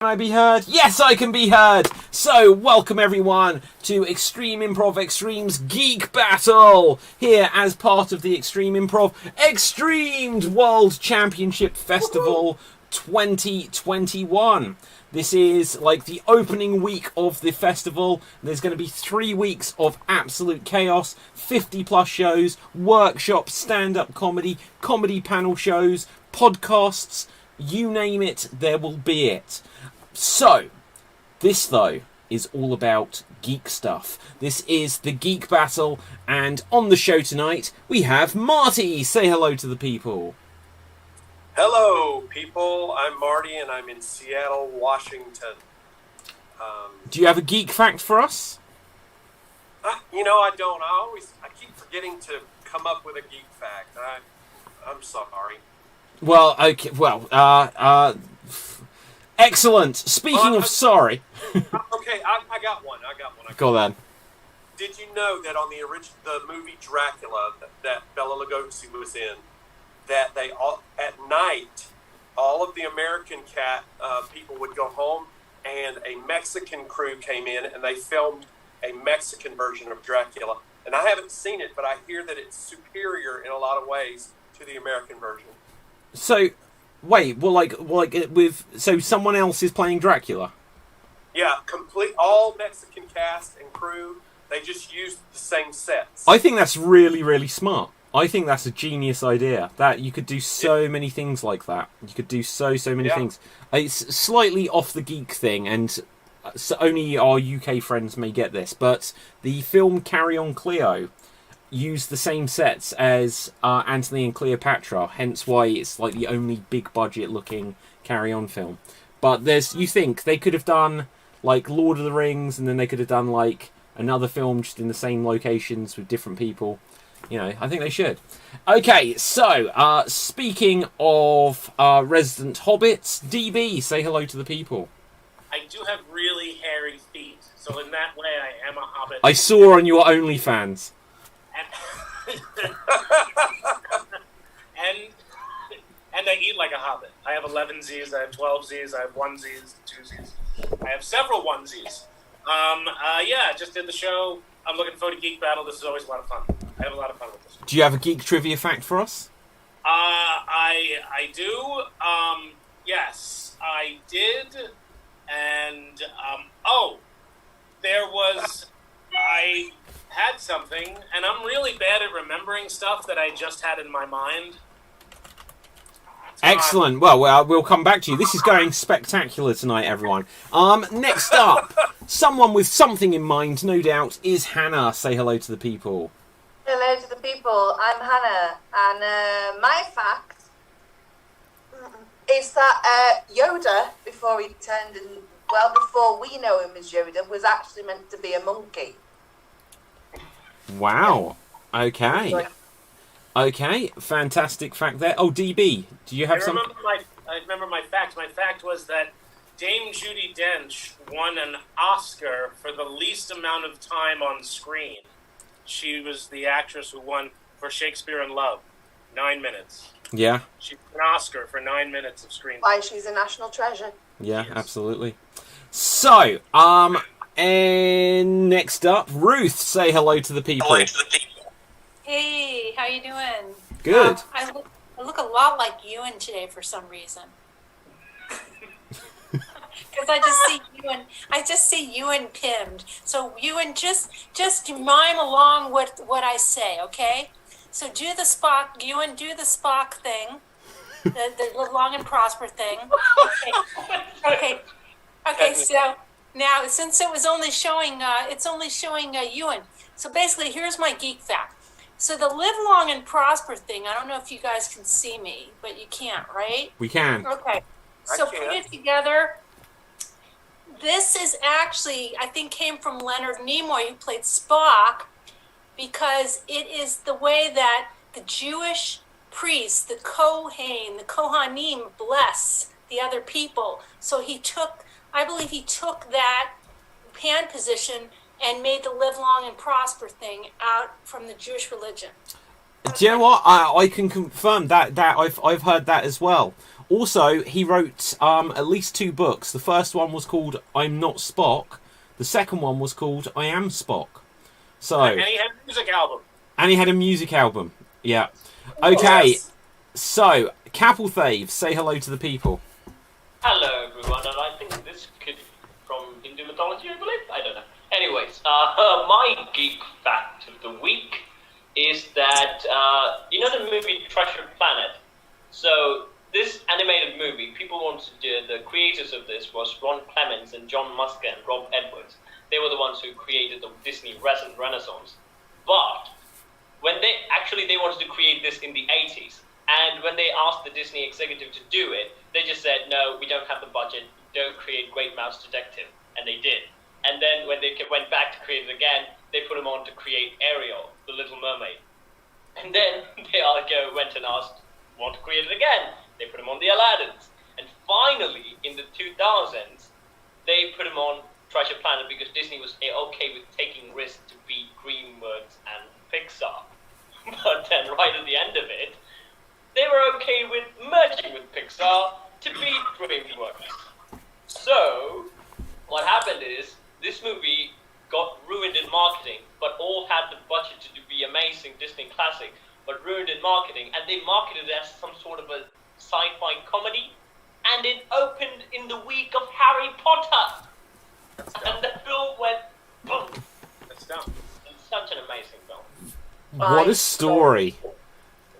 Can I be heard? Yes, I can be heard! So, welcome everyone to Extreme Improv XStreamed's Geek Battle! Here as part of the Extreme Improv XStreamed World Championship Festival 2021. This is like the opening week of the festival. There's going to be 3 weeks of absolute chaos, 50 plus shows, workshops, stand-up comedy, comedy panel shows, podcasts, you name it, there will be it. So, this though is all about geek stuff. This is the Geek Battle, and on the show tonight we have Marty. Say hello to the people. Hello, people. I'm Marty, and I'm in Seattle, Washington. Do you have a geek fact for us? I don't. I keep forgetting to come up with a geek fact. I'm sorry. Well, okay. Well, excellent. Speaking of sorry. Okay, I got one. Go then. Did you know that on the movie Dracula that Bela Lugosi was in, that they all at night, all of the American people would go home, and a Mexican crew came in and they filmed a Mexican version of Dracula. And I haven't seen it, but I hear that it's superior in a lot of ways to the American version. So, wait, so someone else is playing Dracula? Yeah, all Mexican cast and crew. They just used the same sets. I think that's really, really smart. I think that's a genius idea. That you could do so many things like that. You could do so many things. It's slightly off the geek thing, and so only our UK friends may get this, but the film Carry On Cleo used the same sets as Antony and Cleopatra, hence why it's like the only big budget looking Carry On film. But you think they could have done like Lord of the Rings, and then they could have done like another film just in the same locations with different people. You know, I think they should. Okay, so speaking of resident hobbits, DB, say hello to the people. I do have really hairy feet, so in that way I am a hobbit. I saw on your OnlyFans. And I eat like a hobbit. I have 11 Z's, I have 12 Z's, I have 1 Z's, 2 Z's. I have several 1 Z's. Yeah, just did the show. I'm looking forward to Geek Battle. This is always a lot of fun. I have a lot of fun with this. Do you have a geek trivia fact for us? I do. Yes, I did. And, I had something, and I'm really bad at remembering stuff that I just had in my mind. Excellent. Well, we'll come back to you. This is going spectacular tonight, everyone. Next up, someone with something in mind, no doubt, is Hannah. Say hello to the people. Hello to the people. I'm Hannah, and my fact is that Yoda, before he turned in, well, before we know him as Yoda, was actually meant to be a monkey. Wow. Okay. Okay, fantastic fact there. Oh, DB, do you have something? I remember my fact. My fact was that Dame Judi Dench won an Oscar for the least amount of time on screen. She was the actress who won for Shakespeare in Love, 9 minutes. Yeah. She won an Oscar for 9 minutes of screen. Why, she's a national treasure. Yeah, absolutely. So, and next up, Ruth, say hello to the people. Hello to the people. Hey, how you doing? Good. I look a lot like Ewan today for some reason. Because I just see Ewan pinned. So Ewan, just mime along with what I say, okay? So do the Spock, Ewan, do the Spock thing, the live long and prosper thing. Okay. So now since it was only showing, Ewan. So basically, here's my geek fact. So the live long and prosper thing, I don't know if you guys can see me, but you can't, right? We can. Okay. So put it together. This is actually, I think, came from Leonard Nimoy, who played Spock, because it is the way that the Jewish priests, the Kohanim, bless the other people. So I believe he took that hand position and made the live long and prosper thing out from the Jewish religion. Do you know what? I can confirm that I've heard that as well. Also, he wrote at least 2 books. The first one was called I'm Not Spock. The second one was called I Am Spock. So, And he had a music album. Yeah. Okay. Yes. So, Capelthave, say hello to the people. Hello, everyone, and I think this could be from Hindu mythology, I believe? I don't know. Anyways, my geek fact of the week is that, you know the movie Treasure Planet? So, this animated movie, people wanted to do, the creators of this was Ron Clements and John Musker and Rob Edwards. They were the ones who created the Disney Renaissance. But, when they wanted to create this in the 80s, and when they asked the Disney executive to do it, they just said, no, we don't have the budget, don't create Great Mouse Detective. And they did. And then when they went back to create it again, they put him on to create Ariel, the Little Mermaid. And then they went and asked, want to create it again? They put him on the Aladdins. And finally, in the 2000s, they put him on Treasure Planet because Disney was okay with taking risks to beat DreamWorks and Pixar. But then right at the end of it, they were okay with merging with Pixar to beat DreamWorks. So, what happened is, this movie got ruined in marketing, but all had the budget to be amazing Disney classic, but ruined in marketing, and they marketed it as some sort of a sci-fi comedy, and it opened in the week of Harry Potter. And the film went boom. That's dumb. It's such an amazing film. What a story.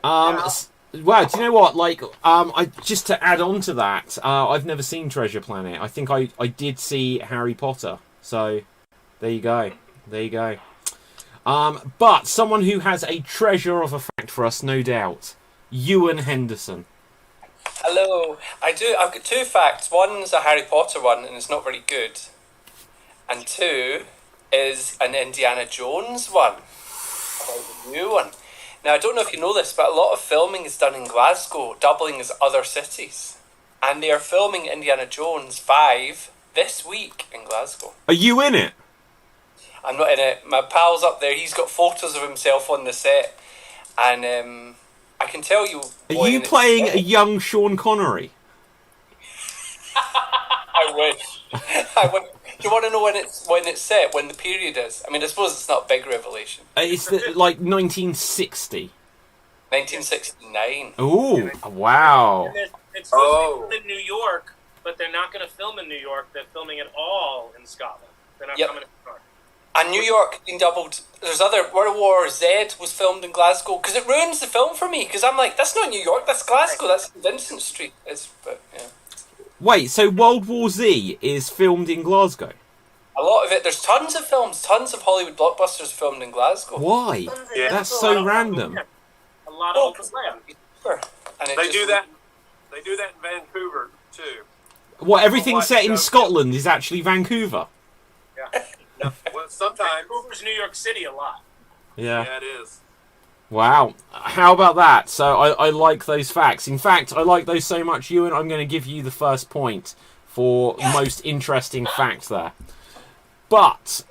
Well, do you know what? Like, I just to add on to that, I've never seen Treasure Planet. I think I did see Harry Potter. So, there you go. There you go. But someone who has a treasure of a fact for us, no doubt. Ewan Henderson. Hello. I've got 2 facts. One's a Harry Potter one, and it's not very good. And 2 is an Indiana Jones one. A new one. Now, I don't know if you know this, but a lot of filming is done in Glasgow, doubling as other cities. And they are filming Indiana Jones 5 this week in Glasgow. Are you in it? I'm not in it. My pal's up there. He's got photos of himself on the set. And I can tell you... Are you playing a young Sean Connery? I wish. I wish. Do you want to know when it's set, when the period is? I mean, I suppose it's not a big revelation. It's like 1960. 1969. Ooh, wow. It's supposed to be in New York, but they're not going to film in New York. They're filming it all in Scotland. They're not coming to New York. And New York being doubled. There's other World War Z was filmed in Glasgow because it ruins the film for me. Because I'm like, that's not New York, that's Glasgow, that's Vincent Street. But yeah. Wait, so World War Z is filmed in Glasgow? A lot of it. There's tons of films, tons of Hollywood blockbusters filmed in Glasgow. Why? Yeah. That's so random. A lot of land. And They do that. They do that in Vancouver too. What, everything set in Scotland is actually Vancouver? Yeah. No, well, sometimes. Vancouver's New York City a lot. Yeah. Yeah, it is. Wow. How about that? So I like those facts. In fact, I like those so much, Ewan, I'm going to give you the first point for most interesting fact there. But,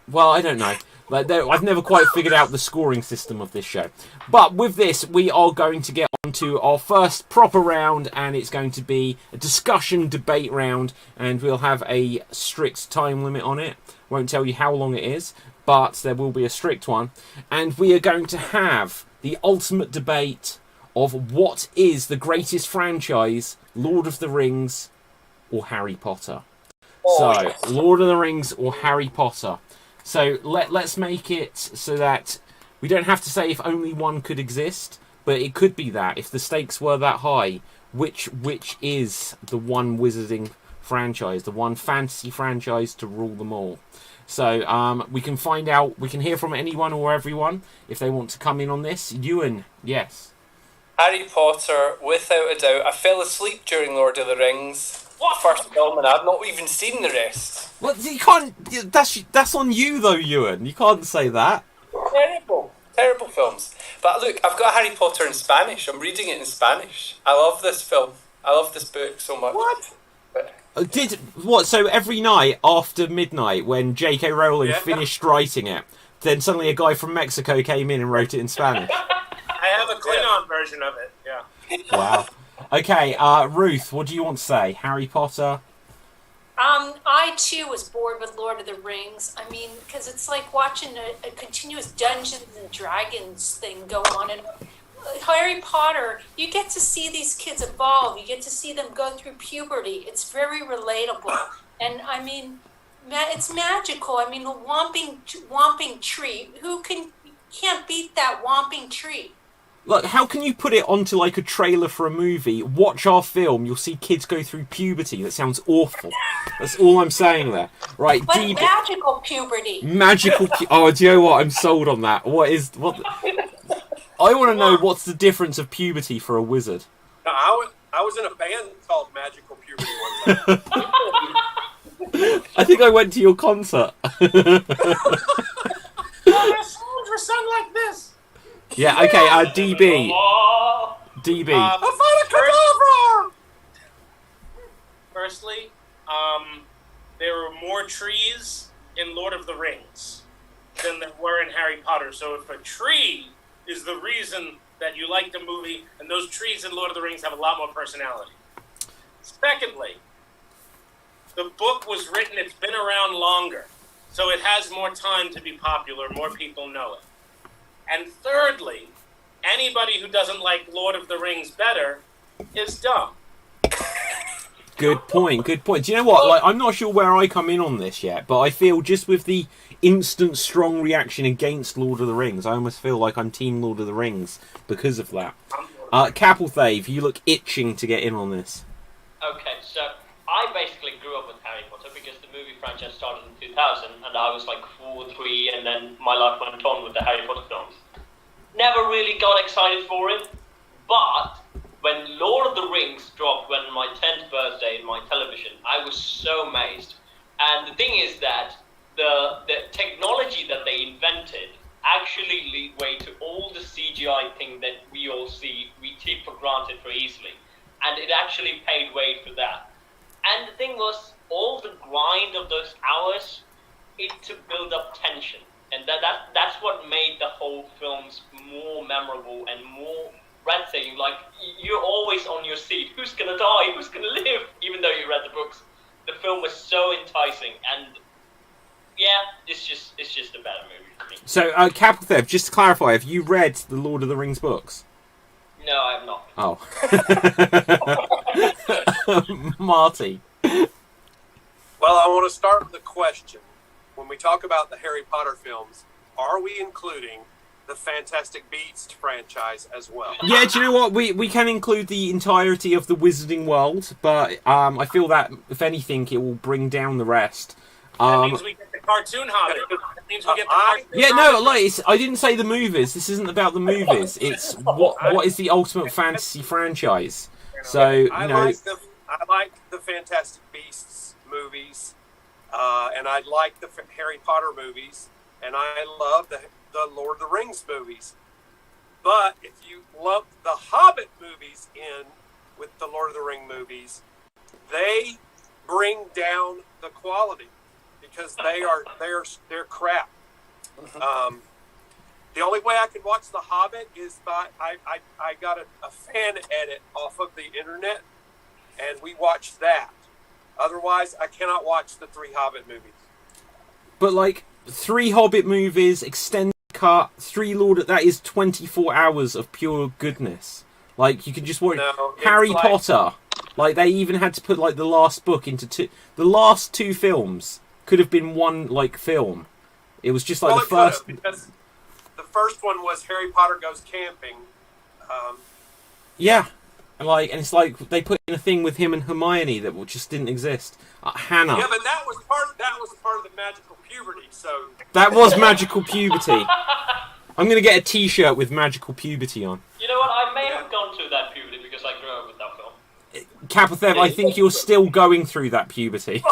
well, I don't know. I've never quite figured out the scoring system of this show. But with this, we are going to get on to our first proper round, and it's going to be a discussion debate round, and we'll have a strict time limit on it. Won't tell you how long it is, but there will be a strict one. And we are going to have the ultimate debate of what is the greatest franchise, Lord of the Rings or Harry Potter. So, Lord of the Rings or Harry Potter. So let's make it so that we don't have to say if only one could exist, but it could be that if the stakes were that high, which is the one wizarding franchise, the one fantasy franchise to rule them all. So we can find out, we can hear from anyone or everyone if they want to come in on this. Ewan, yes. Harry Potter, without a doubt. I fell asleep during Lord of the Rings. What first film, and I've not even seen the rest. Well, you can't. That's on you though, Ewan. You can't say that. Terrible films. But look, I've got Harry Potter in Spanish. I'm reading it in Spanish. I love this film. I love this book so much. What? So every night after midnight, when J.K. Rowling finished writing it, then suddenly a guy from Mexico came in and wrote it in Spanish. I have a Klingon version of it. Yeah. Wow. Okay, Ruth, what do you want to say? Harry Potter? I too was bored with Lord of the Rings. I mean, because it's like watching a continuous Dungeons and Dragons thing go on. And Harry Potter, you get to see these kids evolve. You get to see them go through puberty. It's very relatable. And I mean, it's magical. I mean, the whomping tree. Who can't beat that whomping tree? Look, how can you put it onto like a trailer for a movie? Watch our film, you'll see kids go through puberty. That sounds awful. That's all I'm saying there. Right, but magical puberty. Magical oh, do you know what? I'm sold on that. What? I want to know what's the difference of puberty for a wizard. No, I was in a band called Magical Puberty one time. I think I went to your concert. Their songs were sung like this. Yeah, okay, DB. DB. Firstly, there were more trees in Lord of the Rings than there were in Harry Potter. So if a tree is the reason that you like the movie, and those trees in Lord of the Rings have a lot more personality. Secondly, the book was written, it's been around longer, so it has more time to be popular, more people know it. And thirdly, anybody who doesn't like Lord of the Rings better is dumb. Good point. Do you know what? Like, I'm not sure where I come in on this yet, but I feel just with the instant strong reaction against Lord of the Rings, I almost feel like I'm Team Lord of the Rings because of that. Capelthave, you look itching to get in on this. Okay, so I basically grew up with Harry Potter because the movie franchise started in 2000, and I was like 4 or 3, and then my life went on with the Harry Potter films. Never really got excited for it, but when Lord of the Rings dropped when my 10th birthday in my television, I was so amazed. And the thing is that the technology that they invented actually lead way to all the CGI thing that we all see, we take for granted for easily. And it actually paid way for that. And the thing was, all the grind of those hours, it to build up tension. And that's what made the whole films more memorable and more breathtaking. Like, you're always on your seat. Who's gonna die? Who's gonna live? Even though you read the books. The film was so enticing, and yeah, it's just a better movie for me. So, Caplethev, just to clarify, have you read the Lord of the Rings books? No, I have not. Oh. Marty. Well, I want to start with a question. When we talk about the Harry Potter films, are we including the Fantastic Beasts franchise as well? Yeah, do you know what? We can include the entirety of the Wizarding World, but I feel that, if anything, it will bring down the rest. That means we get the cartoon Hobbit. That means we get the cartoon Yeah, no, Hobbit. I didn't say the movies. This isn't about the movies. It's what is the ultimate fantasy franchise. So, you know... I like the Fantastic Beasts movies, and I like the Harry Potter movies, and I love the Lord of the Rings movies. But if you lump the Hobbit movies in with the Lord of the Ring movies, they bring down the quality because they're crap. The only way I can watch the Hobbit is by I got a fan edit off of the internet, and we watched that. Otherwise, I cannot watch the 3 Hobbit movies. But, like, 3 Hobbit movies, extended cut, 3 that is 24 hours of pure goodness. Like, you can just watch Harry Potter. Like, they even had to put, like, the last book into 2... The last 2 films could have been one, like, film. It was just, like, the first... Because the first one was Harry Potter Goes Camping. Yeah. And it's like they put in a thing with him and Hermione that just didn't exist. Hannah. Yeah, but that was part of the magical puberty. So that was magical puberty. I'm gonna get a T-shirt with magical puberty on. You know what? I may have gone through that puberty because I grew up with that film. Caplethev, I think you're still going through that puberty.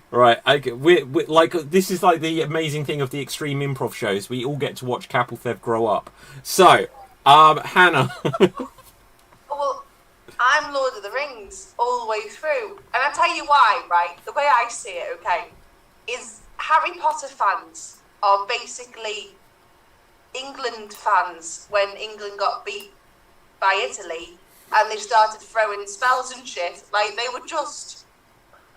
Right, we're like, this is like the amazing thing of the extreme improv shows. We all get to watch Caplethev grow up. So. Hannah. Well, I'm Lord of the Rings all the way through. And I'll tell you why, right? The way I see it, okay, is Harry Potter fans are basically England fans when England got beat by Italy and they started throwing spells and shit. Like, they were just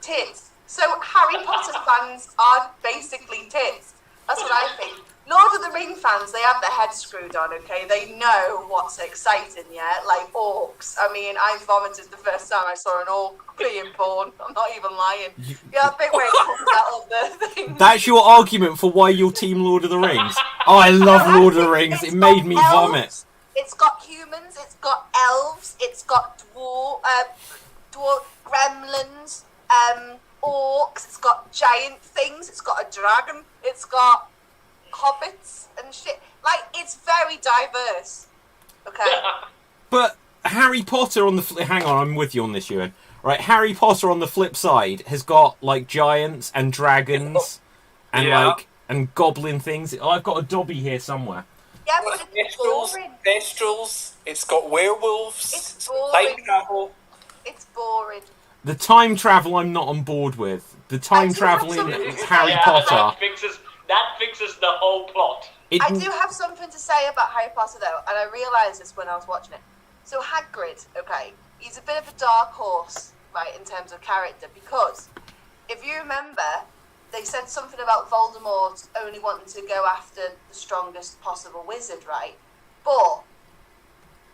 tits. So Harry Potter fans are basically tits. That's what I think. Lord of the Ring fans, they have their heads screwed on, okay? They know what's exciting, yeah? Like orcs. I mean, I vomited the first time I saw an orc being born. I'm not even lying. Yeah, that bit where it comes out of the thing. That's your argument for why you're Team Lord of the Rings? Oh, I love Lord of the Rings. It made me vomit. It's got humans, it's got elves, it's got dwarf gremlins, orcs, it's got giant things, it's got a dragon, it's got hobbits and shit. Like, it's very diverse. Okay? But Harry Potter on the... Hang on, I'm with you on this, Ewan. Right, Harry Potter on the flip side has got, like, giants and dragons and, and goblin things. I've got a Dobby here somewhere. Yeah, but it's boring. Thestrals, it's got werewolves. It's boring. Time travel. It's boring. The time travel I'm not on board with. The time travel in Harry Potter... That fixes the whole plot. I do have something to say about Harry Potter, though, and I realised this when I was watching it. So Hagrid, okay, he's a bit of a dark horse, right, in terms of character, because if you remember, they said something about Voldemort only wanting to go after the strongest possible wizard, right? But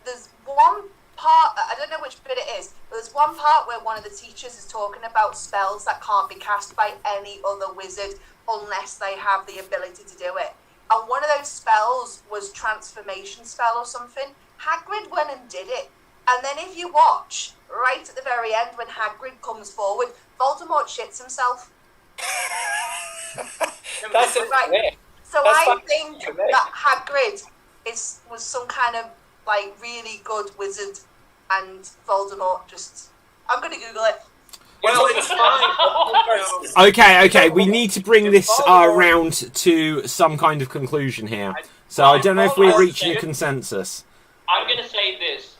there's one part, I don't know which bit it is, but there's one part where one of the teachers is talking about spells that can't be cast by any other wizard unless they have the ability to do it. And one of those spells was transformation spell or something. Hagrid went and did it. And then if you watch, right at the very end when Hagrid comes forward, Voldemort shits himself. That's right. So I think that Hagrid was some kind of like really good wizard, and Voldemort just... I'm going to Google it. Well, it's fine. Okay. We need to bring this round to some kind of conclusion here. So I don't know if we're reaching a consensus. I'm going to say this.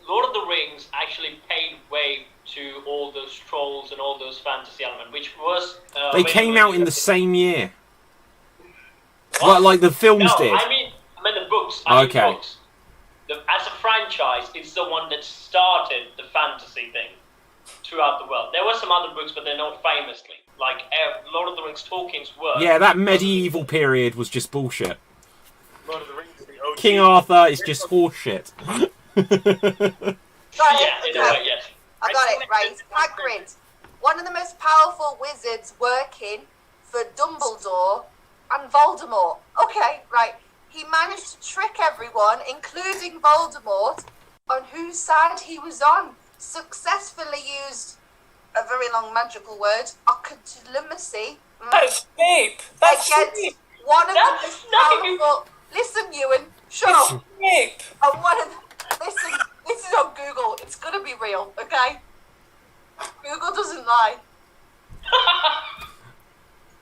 Lord of the Rings actually paved way to all those trolls and all those fantasy elements, which was... They came out in the same year. Well, like the films did. I mean the books. Okay. Books. As a franchise, it's the one that started the fantasy thing throughout the world. There were some other books, but they're not famously. Like Lord of the Rings, Tolkien's work. Yeah, that medieval period was just bullshit. Lord of the Rings is the OG. King Arthur is just horseshit. Got it. Yeah, in a way, yes. I got it, right. Hagrid, one of the most powerful wizards working for Dumbledore and Voldemort. Okay, right. He managed to trick everyone, including Voldemort, on whose side he was on. Successfully used a very long magical word, occlumency. That's Snape. That's Against Snape. one of the That's most Snape. powerful... Listen, Ewan, shut up. Snape. And one of the... Listen, this is on Google. It's going to be real, okay? Google doesn't lie.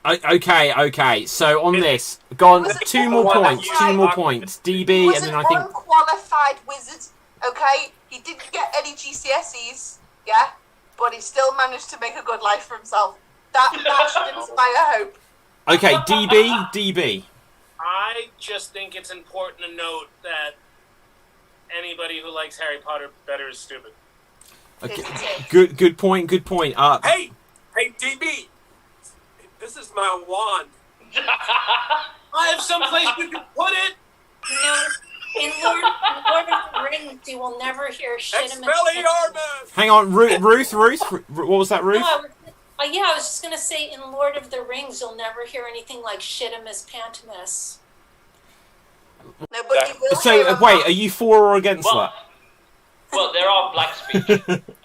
Okay. So on this, go on. Was it Two the more one points. that Two you more like? points. He DB, was and then an I think. unqualified wizard, okay? He didn't get any GCSEs, yeah? But he still managed to make a good life for himself. That should inspire hope. Okay, DB. I just think it's important to note that anybody who likes Harry Potter better is stupid. Okay. Good point. Hey, DB. This is my wand. I have someplace you can put it. In Lord of the Rings, you will never hear Expelliarmus! Hang on, Ruth. What was that, Ruth? No, I was just going to say, in Lord of the Rings, you'll never hear anything like Shittimus Pantimus. No, but you will So hear wait, are you for or against that? Well, there are black speech. I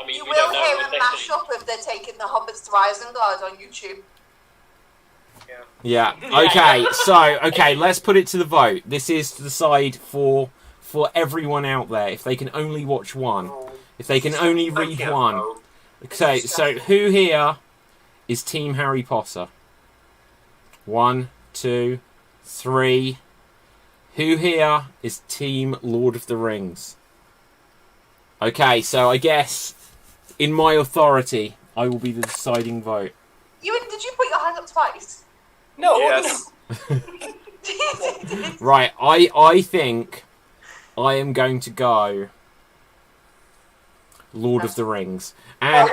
mean, You we will don't know hear a exactly. mashup if they're taking the Hobbits to Isengard on YouTube. Yeah. Okay. Let's put it to the vote. This is to decide for everyone out there if they can only watch one, if they can only read one. Okay. So who here is Team Harry Potter? 1, 2, 3. Who here is Team Lord of the Rings? Okay. So I guess in my authority, I will be the deciding vote. Ewan, did you put your hand up twice? No. Yes. Right, I think I am going to go Lord of the Rings, and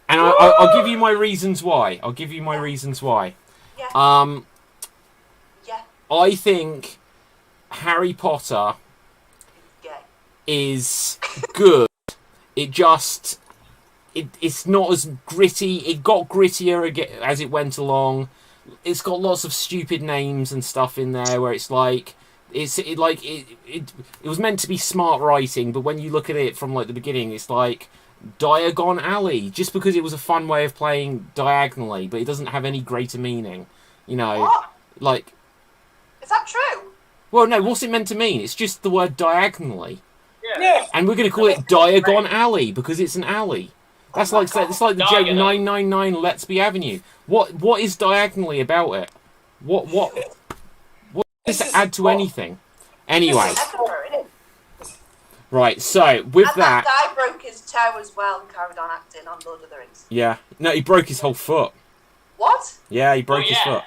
I'll give you my reasons why. Yeah. Yeah. I think Harry Potter Yeah. is good. It's not as gritty. It got grittier as it went along. It's got lots of stupid names and stuff in there where it's like it was meant to be smart writing, but when you look at it from like the beginning, it's like Diagon Alley, just because it was a fun way of playing diagonally, but it doesn't have any greater meaning, you know. What? Like, Is that true? well, no, what's it meant to mean? It's just the word diagonally, Yeah. and we're going to call it Diagon Alley because it's an alley. That's like it's like the joke Diagonal. 999 Let's Be Avenue. What is diagonally about it? What does it add to anything? Anyway, Edinburgh, isn't it? right. So with And that, guy broke his toe as well and carried on acting on Lord of the Rings. yeah, no, he broke his whole foot. What? Yeah, he broke his yeah. foot.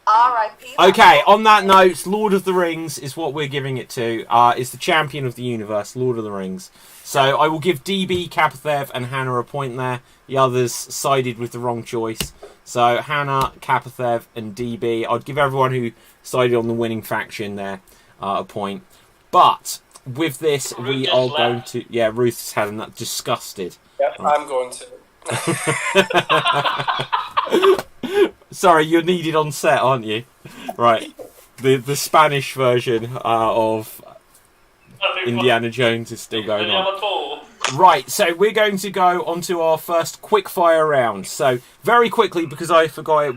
R.I.P. Okay, on that note, Lord of the Rings is what we're giving it to. It's the champion of the universe, Lord of the Rings. So I will give DB, Kapathev, and Hannah a point there. The others sided with the wrong choice. So Hannah, Kapathev, and DB. I'd give everyone who sided on the winning faction there a point. But with this, Ruth we just are left. going to... Yeah, Ruth's had enough. Disgusted. Yep, I'm going to. Sorry, you're needed on set, aren't you? Right. The Spanish version of Indiana Jones is still going on. Right, so we're going to go on to our first quickfire round. So, very quickly, because I forgot it, I'm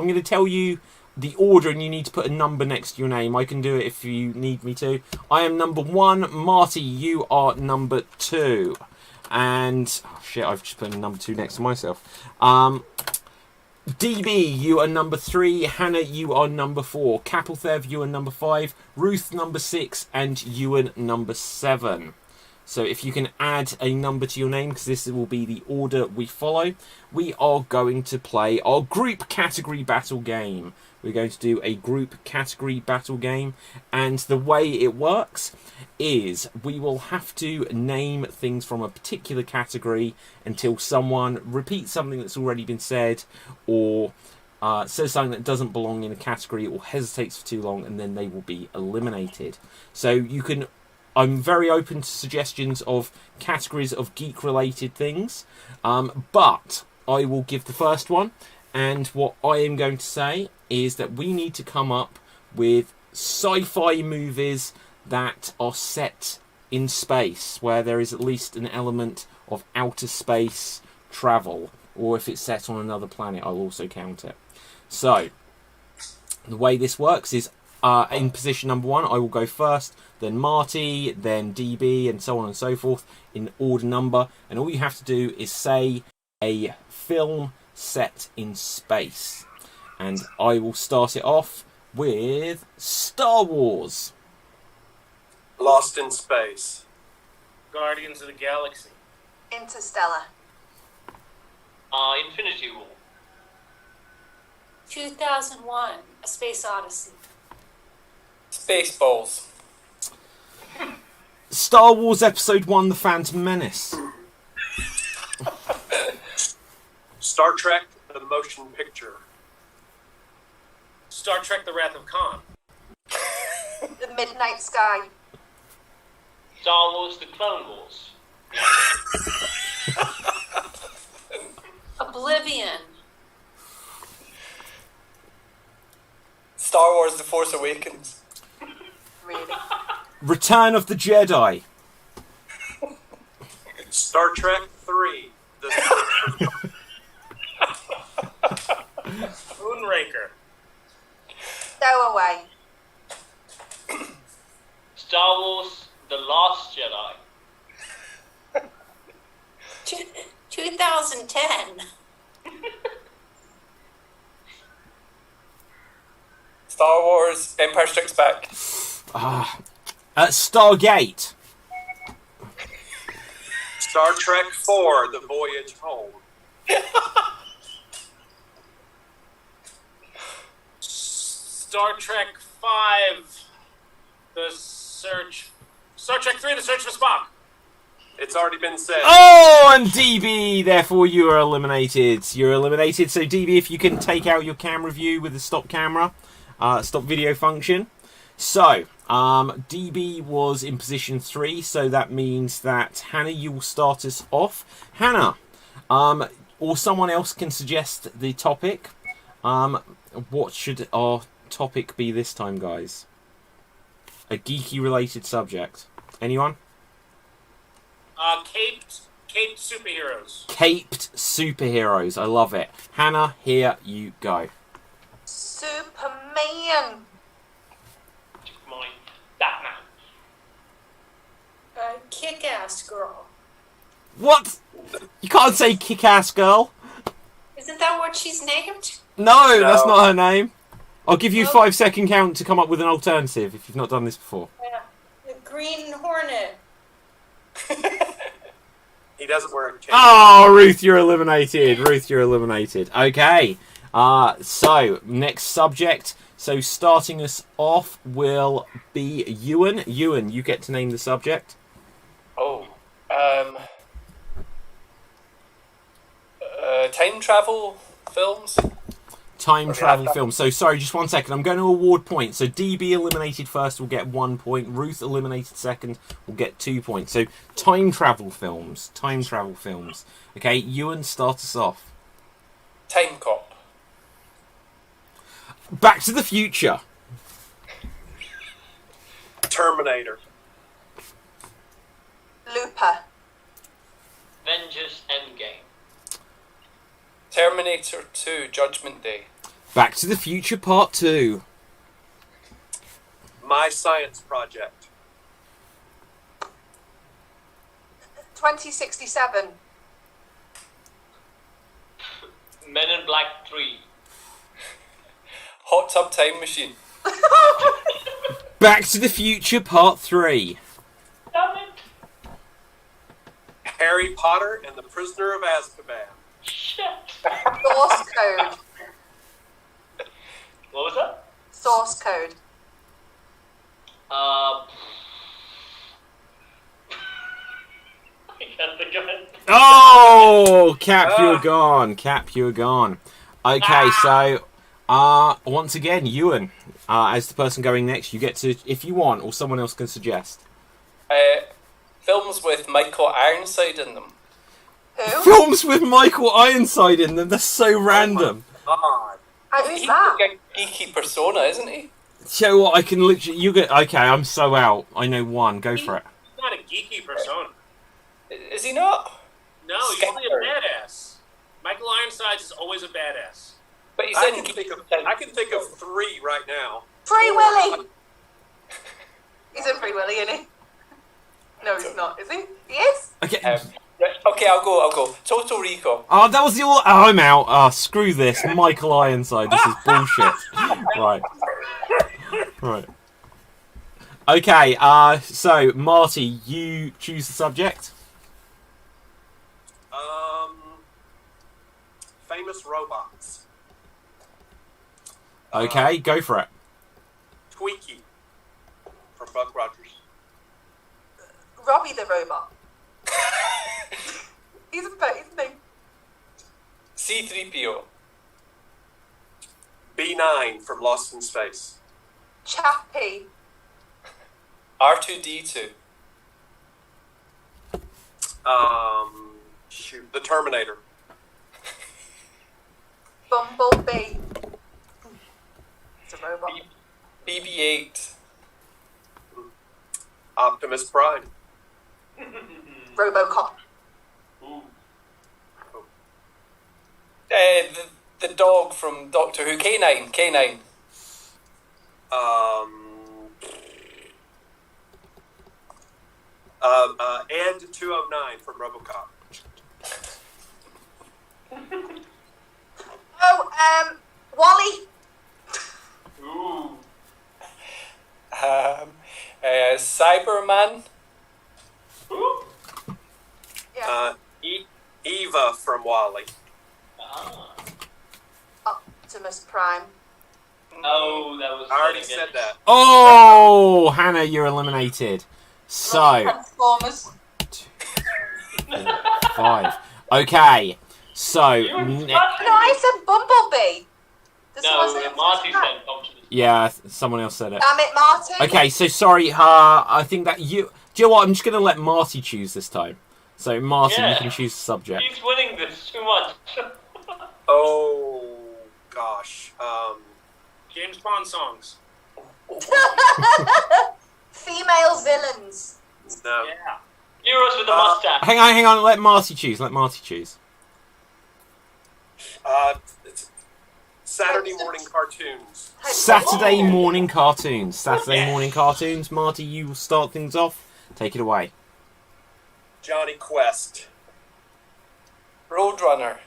going to tell you the order and you need to put a number next to your name. I can do it if you need me to. I am number 1. Marty, you are number 2. And oh shit, I've just put number 2 next to myself. DB, you are number 3. Hannah, you are number 4. Kapilthev, you are number 5. Ruth, number 6. And Ewan, number 7. So if you can add a number to your name, because this will be the order we follow, we are going to play our group category battle game. We're going to do a group category battle game, and the way it works is we will have to name things from a particular category until someone repeats something that's already been said, or says something that doesn't belong in a category, or hesitates for too long, and then they will be eliminated. So you can... I'm very open to suggestions of categories of geek-related things, but I will give the first one, and what I am going to say is that we need to come up with sci-fi movies that are set in space, where there is at least an element of outer space travel, or if it's set on another planet, I'll also count it. So, the way this works is, in position number 1, I will go first, then Marty, then DB, and so on and so forth, in order number. And all you have to do is say a film set in space. And I will start it off with Star Wars. Lost in Space. Guardians of the Galaxy. Interstellar. Infinity War. 2001, A Space Odyssey. Spaceballs. Star Wars Episode 1, The Phantom Menace. Star Trek, the motion picture. Star Trek: The Wrath of Khan. The Midnight Sky. Star Wars: The Clone Wars. Oblivion. Star Wars: The Force Awakens. Really? Return of the Jedi. Star Trek 3. Moonraker. Stowaway. Star Wars: The Last Jedi. 2010. Star Wars: Empire Strikes Back. Stargate. Star Trek 4, The Voyage Home. Star Trek 5. The Search. Star Trek 3, The Search for Spock. It's already been said. Oh, and DB, therefore you are eliminated. You're eliminated. So DB, if you can take out your camera view with the stop camera, stop video function. So, DB was in position 3, so that means that Hannah, you will start us off. Hannah, or someone else can suggest the topic. What should our topic be this time, guys? A geeky related subject. Anyone? Caped superheroes. Caped superheroes. I love it. Hannah, here you go. Superman. Mine. Batman. Kick-Ass Girl. What? You can't say kick-ass girl. Isn't that what she's named? No, that's No. not her name. I'll give you a 5-second count to come up with an alternative if you've not done this before. Yeah. The Green Hornet. He doesn't wear a cape. Oh, Ruth, you're eliminated. Ruth, you're eliminated. Okay. So, next subject. So, starting us off will be Ewan. Ewan, you get to name the subject. Oh. Time travel films? Time travel film. So, sorry, just 1 second. I'm going to award points. So, DB eliminated first will get 1 point. Ruth eliminated second will get 2 points. So, time travel films. Time travel films. Okay, Ewan, start us off. Time Cop. Back to the Future. Terminator. Looper. Avengers Endgame. Terminator 2, Judgment Day. Back to the Future Part 2. My Science Project. 2067. Men in Black 3. Hot Tub Time Machine. Back to the Future Part 3. Damn it! Harry Potter and the Prisoner of Azkaban. Shit! Source code. What was that? Source code. I can't think of it. Oh, Cap, you're gone. Cap, you're gone. Okay, so once again, Ewan, as the person going next, you get to, if you want, or someone else can suggest. Films with Michael Ironside in them. Who? Films with Michael Ironside in them. They're so random. God. Who's He's that? like a geeky persona, isn't he? So what? I can literally. You get. Okay, I'm so out. I know one. Go for it. He's not a geeky persona. Is he not? No, he's only a badass. Michael Ironside is always a badass. But he's I in can think of 3 right now. Free Willy. He's in Free Willy, isn't he? No, he's not. Is he? He is. Okay. Okay, I'll go. Total Recall. Oh, that was the all. Oh, I'm out. Oh, screw this. Michael Ironside. This is bullshit. Right. Right. Okay. So Marty, you choose the subject. Famous robots. Okay, go for it. Tweaky from Buck Rogers. Robbie the robot. He's a name. C-3PO. B9 from Lost in Space. Chappie. R2-D2. The Terminator. Bumblebee. It's a robot. BB-8. Optimus Prime. Robocop. The dog from Doctor Who. K9. Ed 209 from RoboCop. Wally. Ooh. Cyberman. Ooh. Yeah. Eva from Wall-E. Ah. Optimus Prime. Oh, that was. I already said that. Oh, Hannah, you're eliminated. So Transformers. 5. Okay. So You were ne- No, I said Bumblebee. This was No, it. Marty said Optimus. yeah, someone else said it. Damn it, Martin. Okay, so sorry. I think that you. Do you know what? I'm just going to let Marty choose this time. So Marty, you Yeah. can choose the subject. He's winning this too much. Oh, gosh. James Bond songs. Female villains. No. Yeah. Heroes with the mustache. Hang on. Let Marty choose. It's Saturday morning cartoons. Saturday morning cartoons. Marty, you will start things off. Take it away. Johnny Quest. Roadrunner.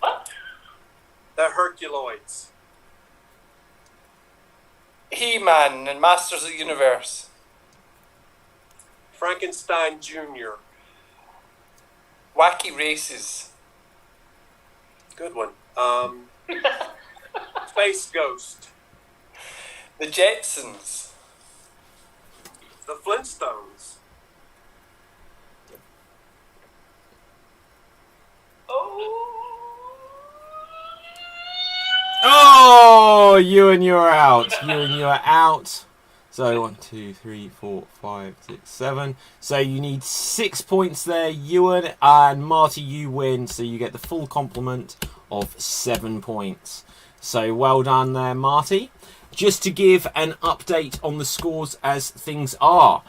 What? The Herculoids. He-Man and Masters of the Universe. Frankenstein Jr. Wacky Races. Good one. Space Ghost. The Jetsons. The Flintstones. Oh, you're out. You're out. So 1, 2, 3, 4, 5, 6, 7. So you need 6 points there, Ewan, and Marty, you win. So you get the full complement of 7 points. So well done there, Marty. Just to give an update on the scores as things are.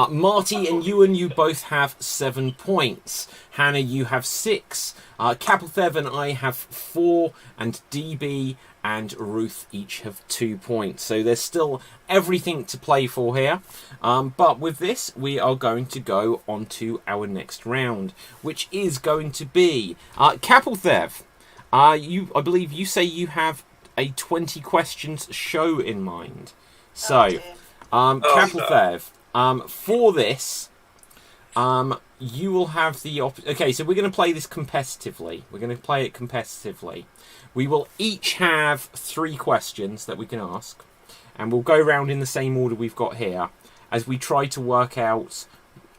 Marty and Ewan, you both have 7 points. Hannah, you have 6. Capelthev and I have 4. And DB and Ruth each have 2 points. So there's still everything to play for here. But with this, we are going to go on to our next round, which is going to be Capelthev. I believe you say you have a 20 questions show in mind. So, Capelthev, for this, you will have the okay, so we're going to play this competitively. We're going to play it competitively. We will each have 3 questions that we can ask, and we'll go round in the same order we've got here, as we try to work out,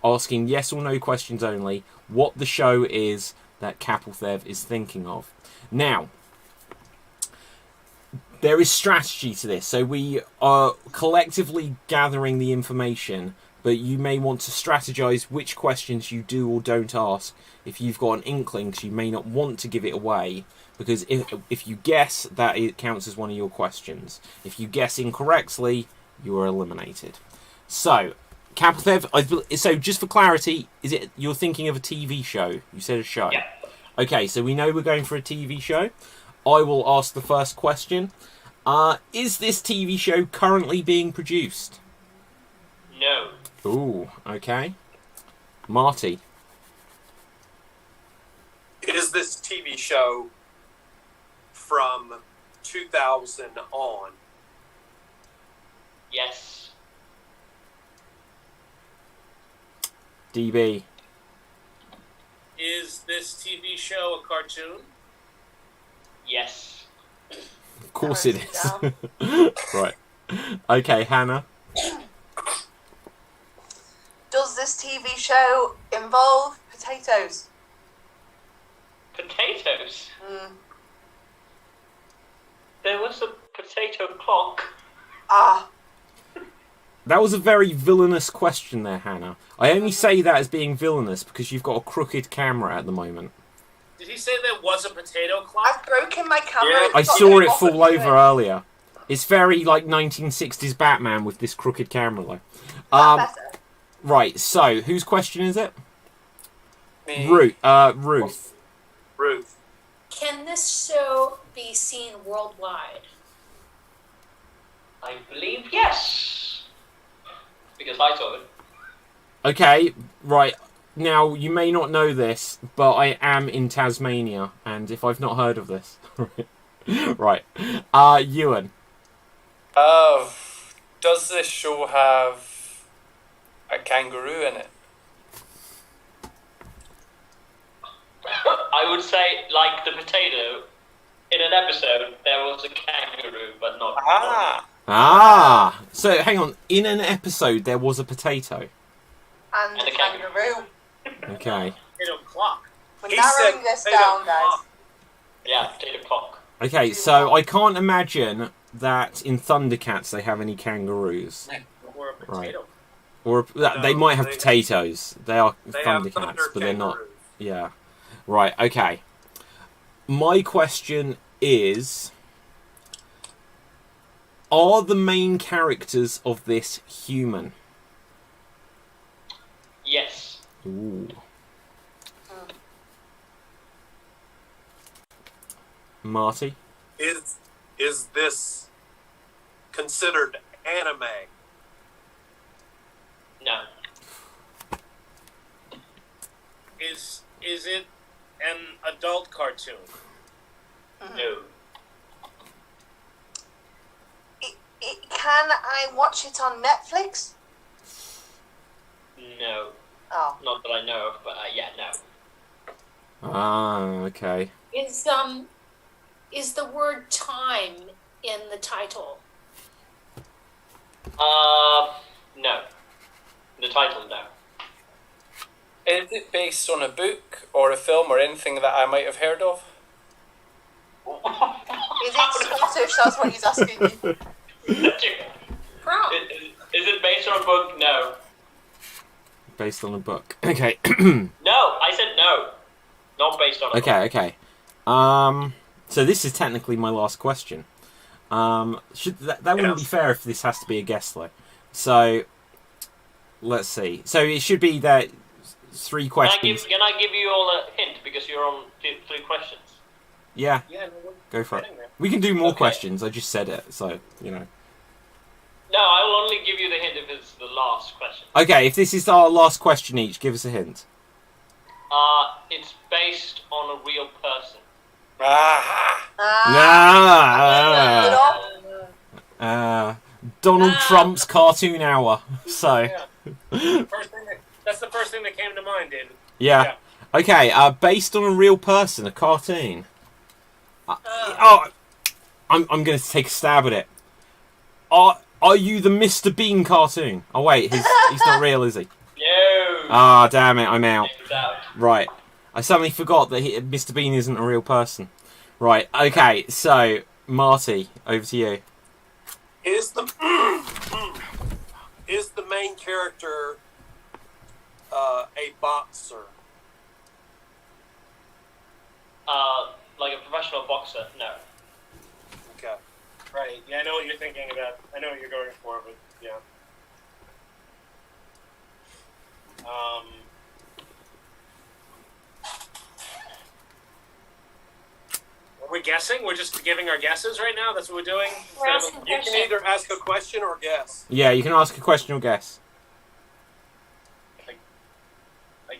asking yes or no questions only, what the show is that Capelthev is thinking of. Now, there is strategy to this, so we are collectively gathering the information, but you may want to strategize which questions you do or don't ask if you've got an inkling, because you may not want to give it away, because if you guess, that it counts as one of your questions. If you guess incorrectly, you are eliminated. So, Capelthev, so just for clarity, is it you're thinking of a TV show? You said a show. Yeah. Okay, so we know we're going for a TV show. I will ask the first question. Is this TV show currently being produced? No. Ooh, okay. Marty. Is this TV show from 2000 on? Yes. DB. Is this TV show a cartoon? Yes. Of course it is. Right. Okay, Hannah. Does this TV show involve potatoes? Potatoes? There was a potato clock. Ah, That was a very villainous question there, Hannah. I only say that as being villainous because you've got a crooked camera at the moment. Did he say there was a potato clock? I've broken my camera. Yeah. It's I not saw very it fall often over doing. earlier. It's very like 1960s Batman with this crooked camera though. Better. Right, so whose question is it? Me. Ruth. Ruth. Can this show be seen worldwide? I believe yes. Because I saw it. Okay, right. Now, you may not know this, but I am in Tasmania, and if I've not heard of this... right. Ewan. Does this show have a kangaroo in it? I would say, like the potato, in an episode, there was a kangaroo, but not... Ah! So, hang on. In an episode, there was a potato. And And a a kangaroo. Okay. Potato clock. We're He narrowing said this potato down, guys. clock. Yeah, potato clock. Okay, so I can't imagine that in Thundercats they have any kangaroos. Or a potato. Right. Or they No, might have they- potatoes. They are They have Thundercats, thunder but they're not. kangaroos. Yeah. Right, okay. My question is... Are the main characters of this human? Yes. Ooh. Marty? Is this considered anime? No. Is it an adult cartoon? No. Can I watch it on Netflix? No. Oh. Not that I know of, but yeah, no. Ah, okay. Is the word time in the title? No. The title, no. Is it based on a book or a film or anything that I might have heard of? Is it Scottish? That's what he's asking you. Prom. Is it based on a book? No. Based on a book. Okay. No, I said no. Not based on a book. Okay. So this is technically my last question. That wouldn't be fair if this has to be a guess though. So let's see. So it should be that 3 questions. Can I give you all a hint because you're on 3 questions? Yeah. Go for it. We can do more questions. I just said it, so you know. No, I will only give you the hint if it's the last question. Okay, if this is our last question each, give us a hint. It's based on a real person. Donald Trump's cartoon hour. So. That's the first thing that came to mind, David. Yeah. Okay. Based on a real person, a cartoon. I'm going to take a stab at it. Are you the Mr. Bean cartoon? Oh wait, he's not real, is he? No. Ah, damn it, I'm out. Right. I suddenly forgot that Mr. Bean isn't a real person. Right, okay, so, Marty, over to you. Is the main character a boxer? Like a professional boxer? No. Okay. Right. Yeah, I know what you're thinking about. I know what you're going for, but yeah. Are we guessing? We're just giving our guesses right now? That's what we're doing? We're asking You can either ask a question or guess. Yeah, you can ask a question or guess. I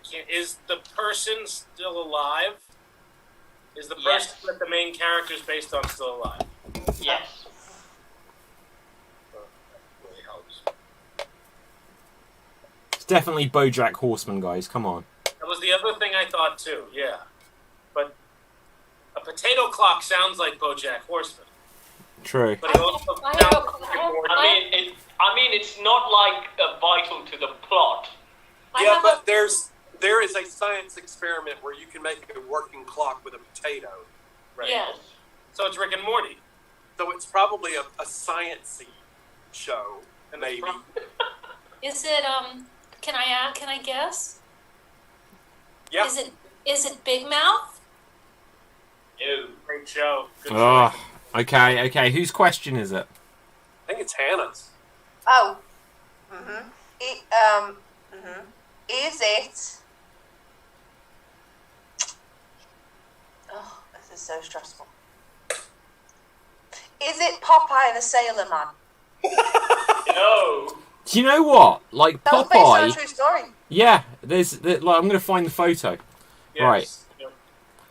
can't. Is the person still alive? Is the person that the main character is based on still alive? Yes. That really helps. It's definitely BoJack Horseman, guys, come on. That was the other thing I thought too, yeah. But a potato clock sounds like BoJack Horseman. True. But it also sounds like I mean, it's not like vital to the plot. Yeah, but there is a science experiment where you can make a working clock with a potato. Right. Yeah. So it's Rick and Morty. So it's probably a science-y show, maybe. Is it can I guess? Yeah. Is it Big Mouth? No. Great show. Good Oh, okay. Whose question is it? I think it's Hannah's. Oh. Is it... Oh, this is so stressful. Is it Popeye the Sailor Man? No. Do you know what? Like That was based on a Popeye. true story. Yeah, I'm going to find the photo. Yes. Right. Yep.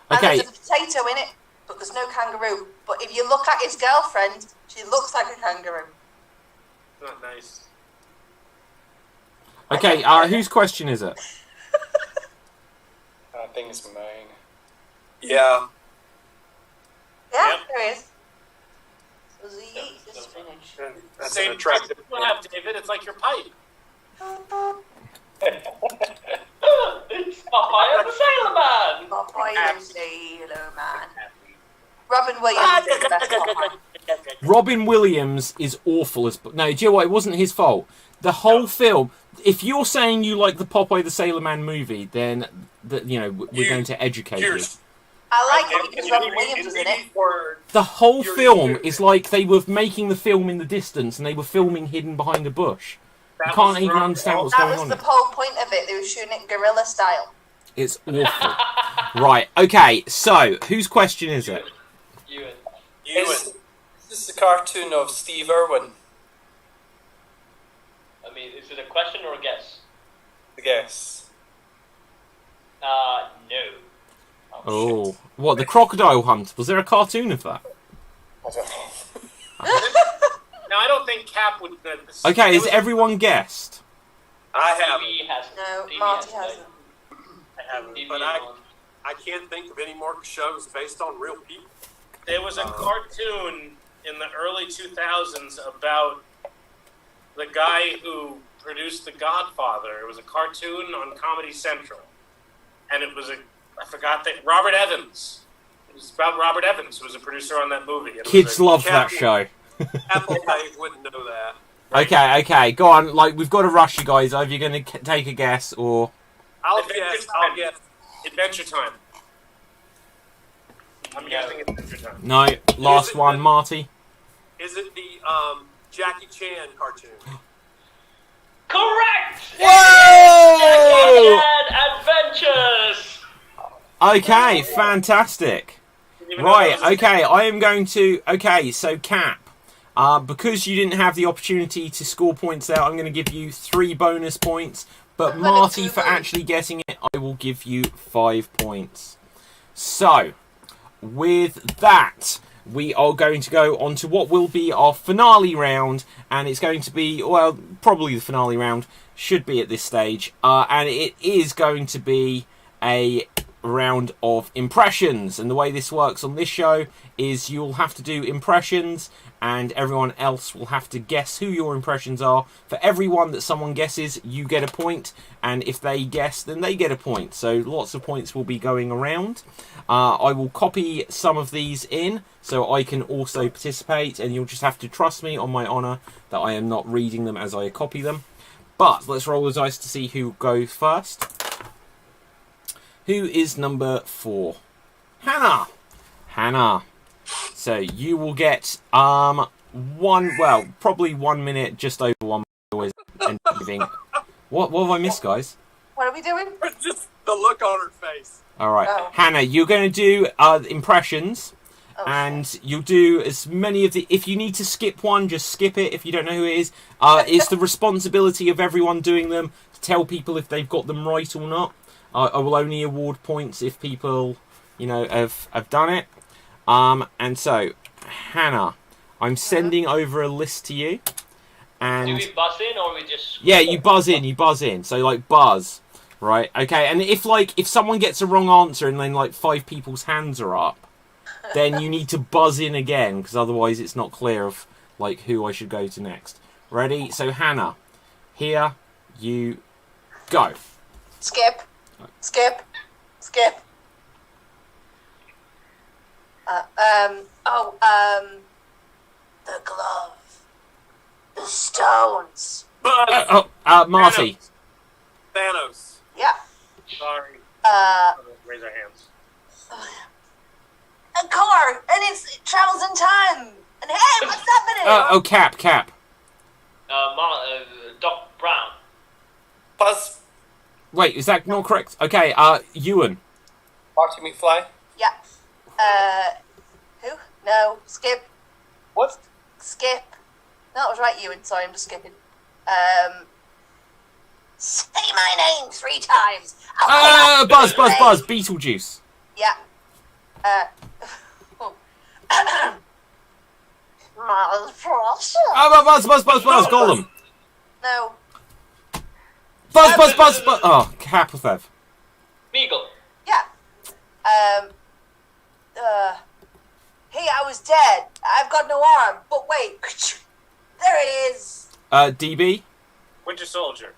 And Okay. there's a potato in it, but there's no kangaroo. But if you look at his girlfriend, she looks like a kangaroo. Not nice. Okay. Whose question is it? I think it's mine. Yeah. Yeah, Yep. there is. So Z eats the spinach. That's Same an attractive you have, David. It's like your pipe. It's Popeye the Sailor Man. Popeye the Sailor Man. Robin Williams is the best Popeye. Robin Williams is awful as... No, do you know what? It wasn't his fault. The whole film... If you're saying you like the Popeye the Sailor Man movie, then, we're going to educate you. I like it because Robin Williams was in it. The whole You're film stupid. is like they were making the film in the distance and they were filming hidden behind a bush. You can't even understand what's That going was on. the whole point of it. They were shooting it guerrilla style. It's awful. Right, okay, so, whose question is it? Ewan. Is this the cartoon of Steve Irwin? I mean, is it a question or a guess? I guess. No. Oh, what, the Crocodile Hunt? Was there a cartoon of that? I don't know. Now, I don't think Cap would... Okay, has everyone guessed? I have, TV hasn't. No, TV Marty hasn't. I haven't. TV but hasn't. I can't think of any more shows based on real people. There was a cartoon in the early 2000s about the guy who produced The Godfather. It was a cartoon on Comedy Central. And it was I forgot that, Robert Evans. It was about Robert Evans, who was a producer on that movie. And it was Kids a- love that show. Apple Pay wouldn't know that. Okay, go on, we've got to rush you guys. Are you going to take a guess, or... I'll Adventure guess. Time. Adventure Time. I'm guessing it's Adventure Time. No, last one, Marty. Is it the Jackie Chan cartoon? Correct! Whoa! Adventures! Okay, fantastic. Right, okay, I am going to... Okay, so Cap, because you didn't have the opportunity to score points there, I'm going to give you 3 bonus points. But Marty, for actually getting it, I will give you 5 points. So, with that, we are going to go on to what will be our finale round. And it's going to be, well, probably the finale round should be at this stage. And it is going to be a round of impressions, and the way this works on this show is you'll have to do impressions and everyone else will have to guess who your impressions are. For every one that someone guesses, you get a point, and if they guess, then they get a point. So lots of points will be going around. I will copy some of these in so I can also participate, and you'll just have to trust me on my honour that I am not reading them as I copy them. But let's roll the dice to see who goes first. Who is number 4? Hannah. Hannah. So you will get probably 1 minute, just over 1 minute. And leaving. What have I missed, guys? What are we doing? Just the look on her face. All right, Oh. Hannah, you're going to do impressions, and you'll do as many of the. If you need to skip one, just skip it. If you don't know who it is, it's the responsibility of everyone doing them to tell people if they've got them right or not. I will only award points if people, have done it. And so, Hannah, I'm sending over a list to you. And do we buzz in or we just... Yeah, you buzz in. So, like, buzz. Right, okay. And if someone gets a wrong answer and then, 5 people's hands are up, then you need to buzz in again, because otherwise it's not clear of, who I should go to next. Ready? So, Hannah, here you go. Skip. The glove. The stones. Marty. Thanos. Yeah. Sorry. Raise our hands. A car, and it travels in time. And hey, what's happening? Cap. Doc Brown. Buzz. Wait, is that not correct? Okay, Ewan. Marty McFly. Yeah. Who? No. Skip. What? Skip. No, that was right, Ewan. Sorry, I'm just skipping. Say my name 3 times. Buzz. Beetlejuice. Yeah. Miles Frost. Buzz. Gollum. No. Buzz. Oh, Caplethev. Beagle. Yeah. Hey, I was dead. I've got no arm. But wait. There it is. DB. Winter Soldier.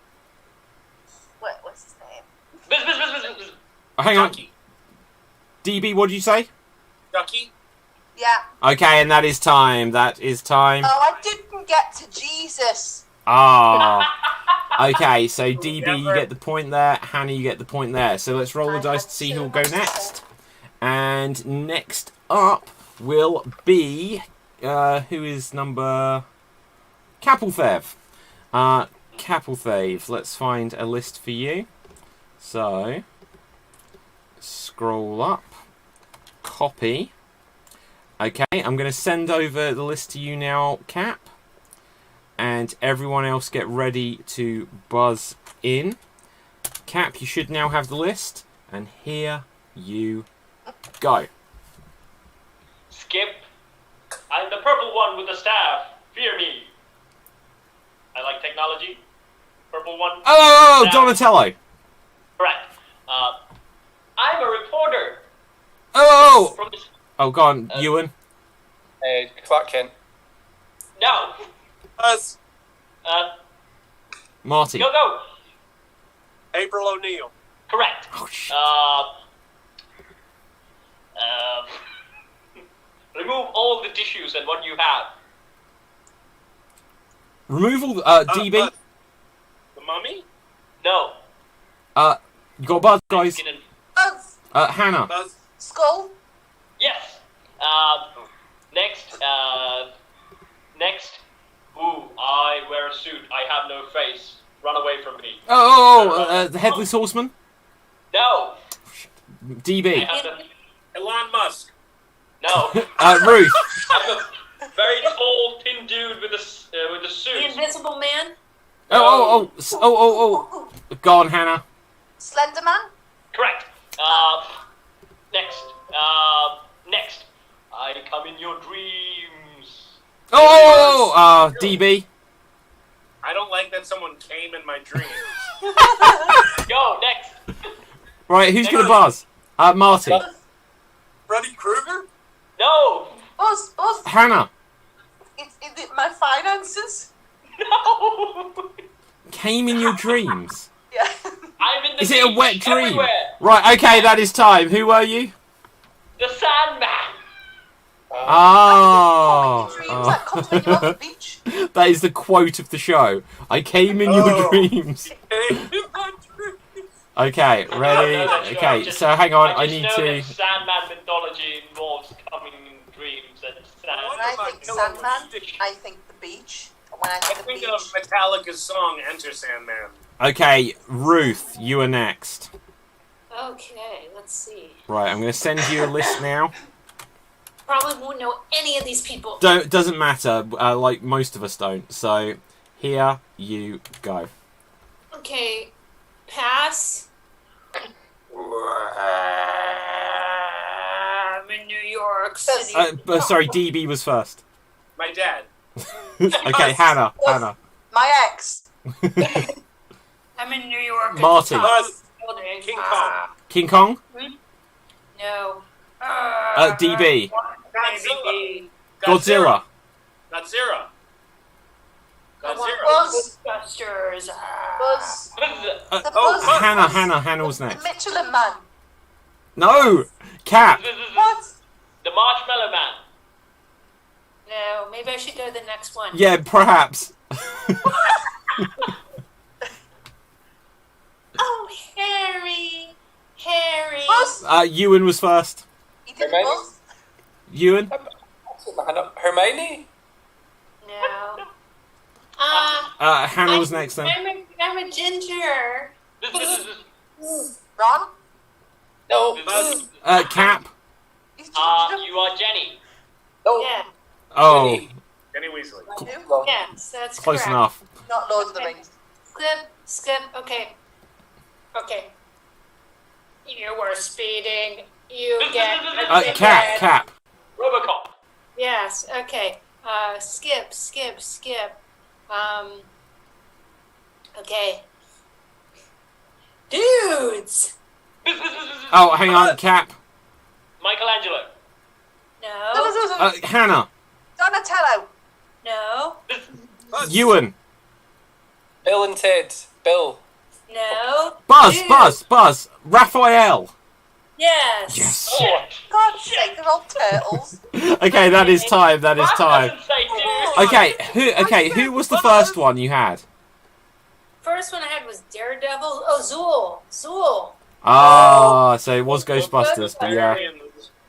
What's his name? Buzz. Hang on. Ducky. DB, what did you say? Ducky. Yeah. Okay, and that is time. Oh, I didn't get to Jesus. Okay, so DB, you get the point there. Hannah, you get the point there. So let's roll the dice to see who will go next. And next up will be... who is number... Caplethev. Caplethev, let's find a list for you. So, scroll up. Copy. Okay, I'm going to send over the list to you now, Cap. And everyone else get ready to buzz in. Cap, you should now have the list. And here you go. Skip. I'm the purple one with the staff. Fear me. I like technology. Purple one. Oh, Donatello. Correct. I'm a reporter. Oh, From this... oh, go on, Ewan. Clark Kent. No. Buzz. Marty. Go. April O'Neil. Correct. Oh, shit. Remove all the tissues and what you have. Removal, DB. The Mummy? No. You got buzz, guys. Buzz. Hannah. Buzz. Skull. Yes. Next. Ooh, I wear a suit. I have no face. Run away from me. The Headless Horseman? No. DB. Elon Musk. No. Ruth. I'm a very tall, thin dude with a The suit. Invisible Man. Oh. Go on, Hannah. Slender Man? Correct. Next. Next. I come in your dreams. DB. I don't like that someone came in my dreams. Go, next. Right, who's going to buzz? Marty. Freddy Krueger? No. Buzz. Hannah. Is it my finances? No. Came in your dreams. Yeah. I'm in the Is it a beach wet dream? everywhere. Right, okay, that is time. Who were you? The Sandman. Dreams that come when you're on the beach. That is the quote of the show. I came in your dreams. Okay, ready? No, Okay, just- so hang on, I just need know to... that Sandman mythology involves coming in dreams and When I think Sandman, I think the beach. When I I think the think beach, of Metallica's song "Enter Sandman." Okay, Ruth, you are next. Okay, let's see. Right, I'm going to send you a list now. Probably won't know any of these people. Doesn't matter, like most of us don't. So, here you go. Okay, pass. I'm in New York City. Sorry, DB was first. My dad. Okay, Hannah. my ex. I'm in New York. Marty. Building. King Kong. King Kong? No. DB. Maybe. Godzilla. Godzilla. Buzz. Ghostbusters. Buzz. The Oh, Buzz. Hannah was The next. Michelin Man. No! Cap. What? The Marshmallow Man. No, maybe I should go to the next one. Yeah, perhaps. Oh, Harry. Buzz. Ewan was first. He did Hermione? Buzz. Ewan? Hermione? No. Hannah was next then. I'm a ginger. Ron. No. Cap. He's You are Jenny. No. Yeah. Oh, Kenny Weasley. Wrong. Yes, that's close correct. enough. Not Lord of the Rings. Skip. Okay. You were speeding. You get a ticket. Cap. Robocop. Yes. Okay. Skip. Okay. Dudes. Oh, hang on, Cap. Michelangelo. No. Hannah. Donatello. No. Ewan. Bill and Ted. Bill. No. Buzz. Raphael. Yes. Yes. Oh, God's sake, they're all turtles. Okay, that is time. that doesn't say dude. Okay, who was the first one you had? First one I had was Daredevil. Oh, Zool. Ah, so it was Ghostbusters, but yeah. The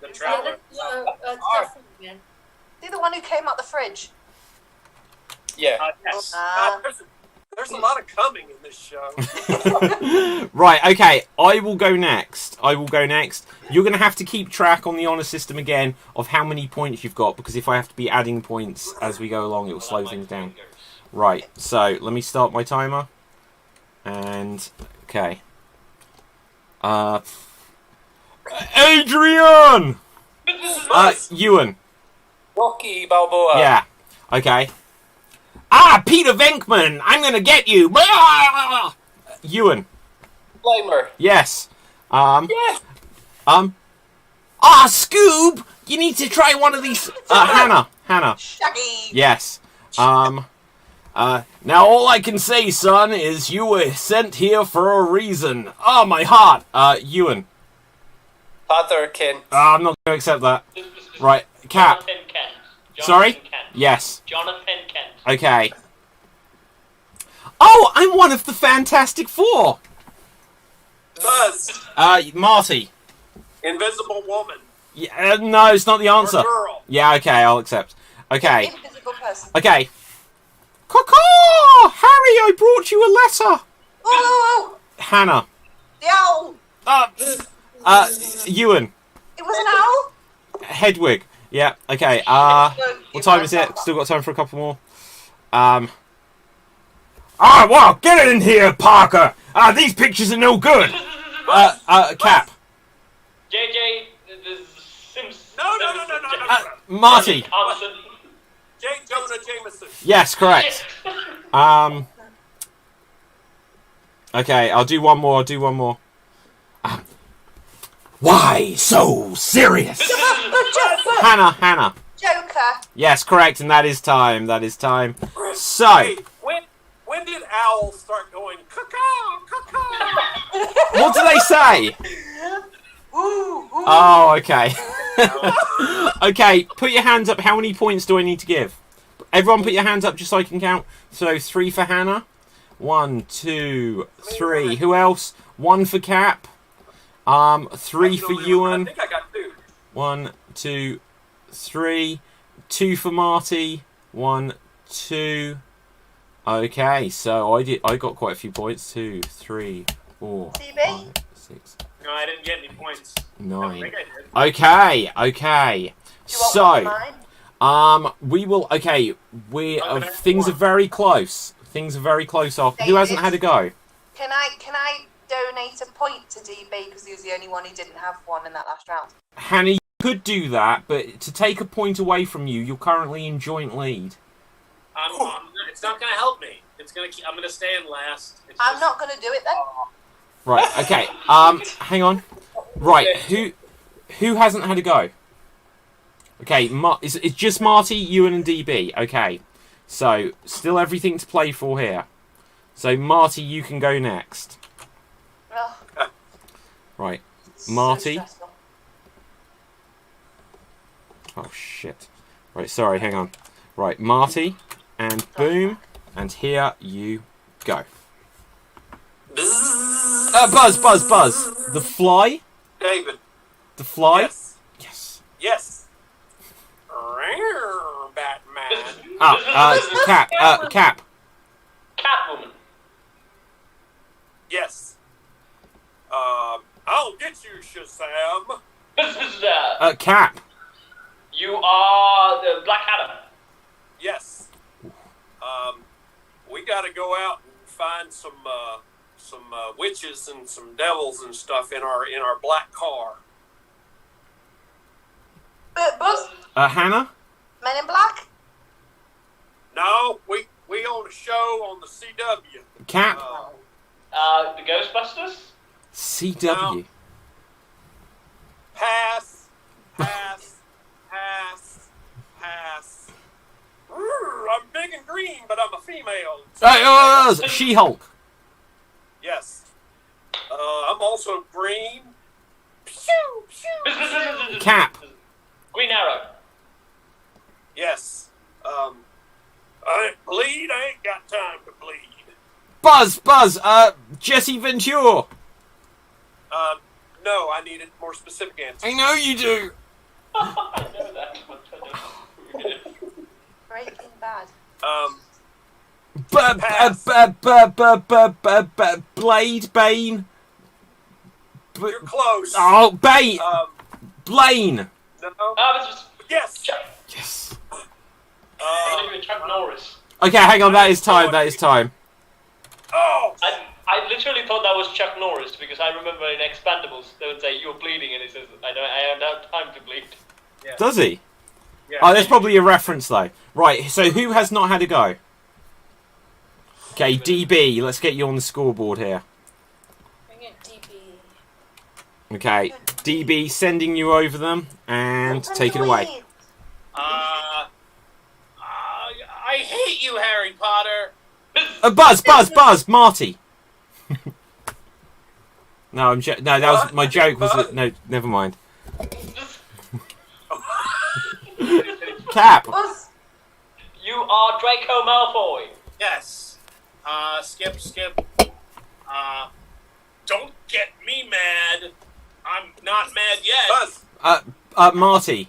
Yeah, Traveler. that's different, man. See the one who came out the fridge? Yeah. Yes. There's a lot of coming in this show. Right, okay, I will go next. You're going to have to keep track on the honour system again of how many points you've got, because if I have to be adding points as we go along, it will slow things down. Right, so let me start my timer. And, okay. Adrian! Ewan. Rocky Balboa. Yeah, okay. Peter Venkman! I'm gonna get you! Blah! Ewan. Slimer. Yes. Yeah. Scoob! You need to try one of these. Hannah. Shaggy. Yes. Now all I can say, son, is you were sent here for a reason. Oh, my heart. Ewan. Father Kent. I'm not going to accept that. Right, Cap. Jonathan Kent. Sorry? Kent. Yes. Jonathan Kent. Okay. Oh, I'm one of the Fantastic Four. Buzz. Marty. Invisible Woman. Yeah, no, it's not the answer. Or girl. Yeah, okay, I'll accept. Okay. Invisible person. Okay. Caw-caw! Harry, I brought you a letter. Oh, Hannah. the owl. Ewan. It was an owl. Hedwig. Yeah, okay. What time is it? Still got time for a couple more. Well, get in here, Parker. These pictures are no good. Cap. JJ, the Sims. No. Marty. Anderson. J. Jonah Jameson. Yes, correct. Okay, I'll do one more. Why so serious? Hannah. Joker. Yes, correct, and that is time. So, Hey, when did owls start going caw caw? what do they say? Oh, okay. Okay, put your hands up. How many points do I need to give? Everyone put your hands up just so I can count. So 3 for Hannah. 1, 2, 3. Who else? 1 for Cap. 3 for Ewan. I think I got 2. 1, 2, 3. 2 for Marty. 1, 2. Okay, so I got quite a few points. 2, 3, 4, CB? 5, 6, No, I didn't get any points. I 9. think I did. Okay. Do you want one of So, mine? we will. Okay, things are very close. Things are very close. Off. Who hasn't had a go? Can I donate a point to DB because he was the only one who didn't have one in that last round? Hannah, you could do that, but to take a point away from you, you're currently in joint lead. It's not going to help me. I'm going to stay in last. I'm not going to do it then. Right. Okay. Hang on. Right. Who hasn't had a go? Okay. It's just Marty, Ewan, and DB. Okay. So still everything to play for here. So Marty, you can go next. Oh, Right. so Marty. stressful. Oh shit. Right. Sorry. Hang on. Right. Marty, and boom, and here you go. Buzz. The fly. David. The fly. Yes. Yes. Batman. Cap. Cap. Catwoman. Yes. I'll get you, Shazam. Cap. You are the Black Adam. Yes. We got to go out and find some witches and some devils and stuff in our black car. Buzz, Hannah. Men in Black? No, we own a show on the CW. Cap. The Ghostbusters. CW. Pass. I'm big and green, but I'm a female. She-Hulk. Yes. I'm also green. Pew, pew. Cap. Green Arrow. Yes. I ain't got time to bleed. Buzz. Jesse Ventura. No, I needed more specific answers. I know you do. I know that. Breaking Bad. Blade, Bane. You're close. Oh, Bane. Blaine. No. Yes. Yes. Chuck Norris. Okay, hang on. That is time. Oh. I literally thought that was Chuck Norris because I remember in Expendables they would say you're bleeding and he says I don't have time to bleed. Yeah. Does he? Yeah. Oh, there's probably a reference though. Right. So who has not had a go? Okay, DB. Let's get you on the scoreboard here. Bring it, DB. Okay, DB sending you over them and take it away. I hate you, Harry Potter. Buzz, Marty. No, no, that was my joke. Was no? Never mind. Cap. Buzz, You are Draco Malfoy. Yes. Skip. Don't get me mad. I'm not mad yet. Buzz. Marty.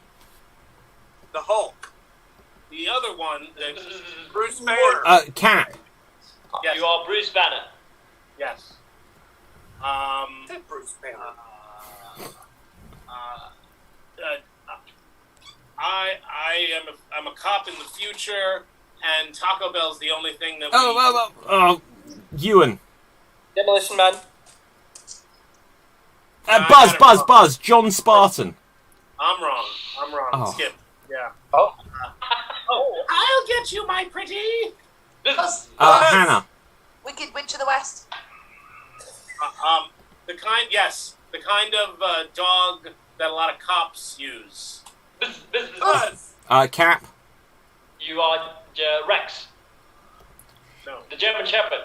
The Hulk. The other one, Bruce Banner. Cap. Yes. You are Bruce Banner. Yes. Bruce Banner. I'm a cop in the future, and Taco Bell's the only thing that. Ewan. Demolition Man. Buzz. John Spartan. I'm wrong. Oh. Skip. Yeah. Oh. I'll get you, my pretty. Hannah. Wicked Witch of the West. The kind of dog that a lot of cops use. Buzz. Cap. You are Rex. No. The German Shepherd.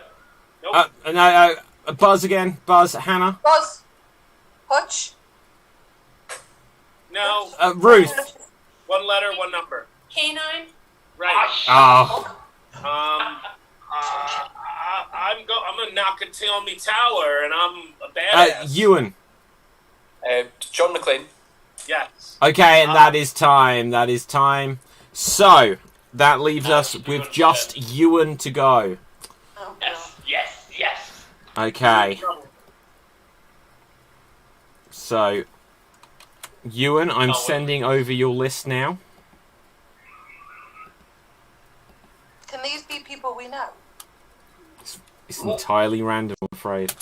Nope. No. Buzz again. Buzz. Hannah. Buzz. Hutch. No. Ruth. One letter, one number. Canine. Right. Oh. I'm gonna knock a tail on me tower, and I'm a badass. Ewan. John McClane. Yes. Okay, and that is time. So, that leaves us with just Ewan to go. Oh, Yes. Okay. So, Ewan, I'm sending over your list now. Can these be people we know? It's entirely random, I'm afraid.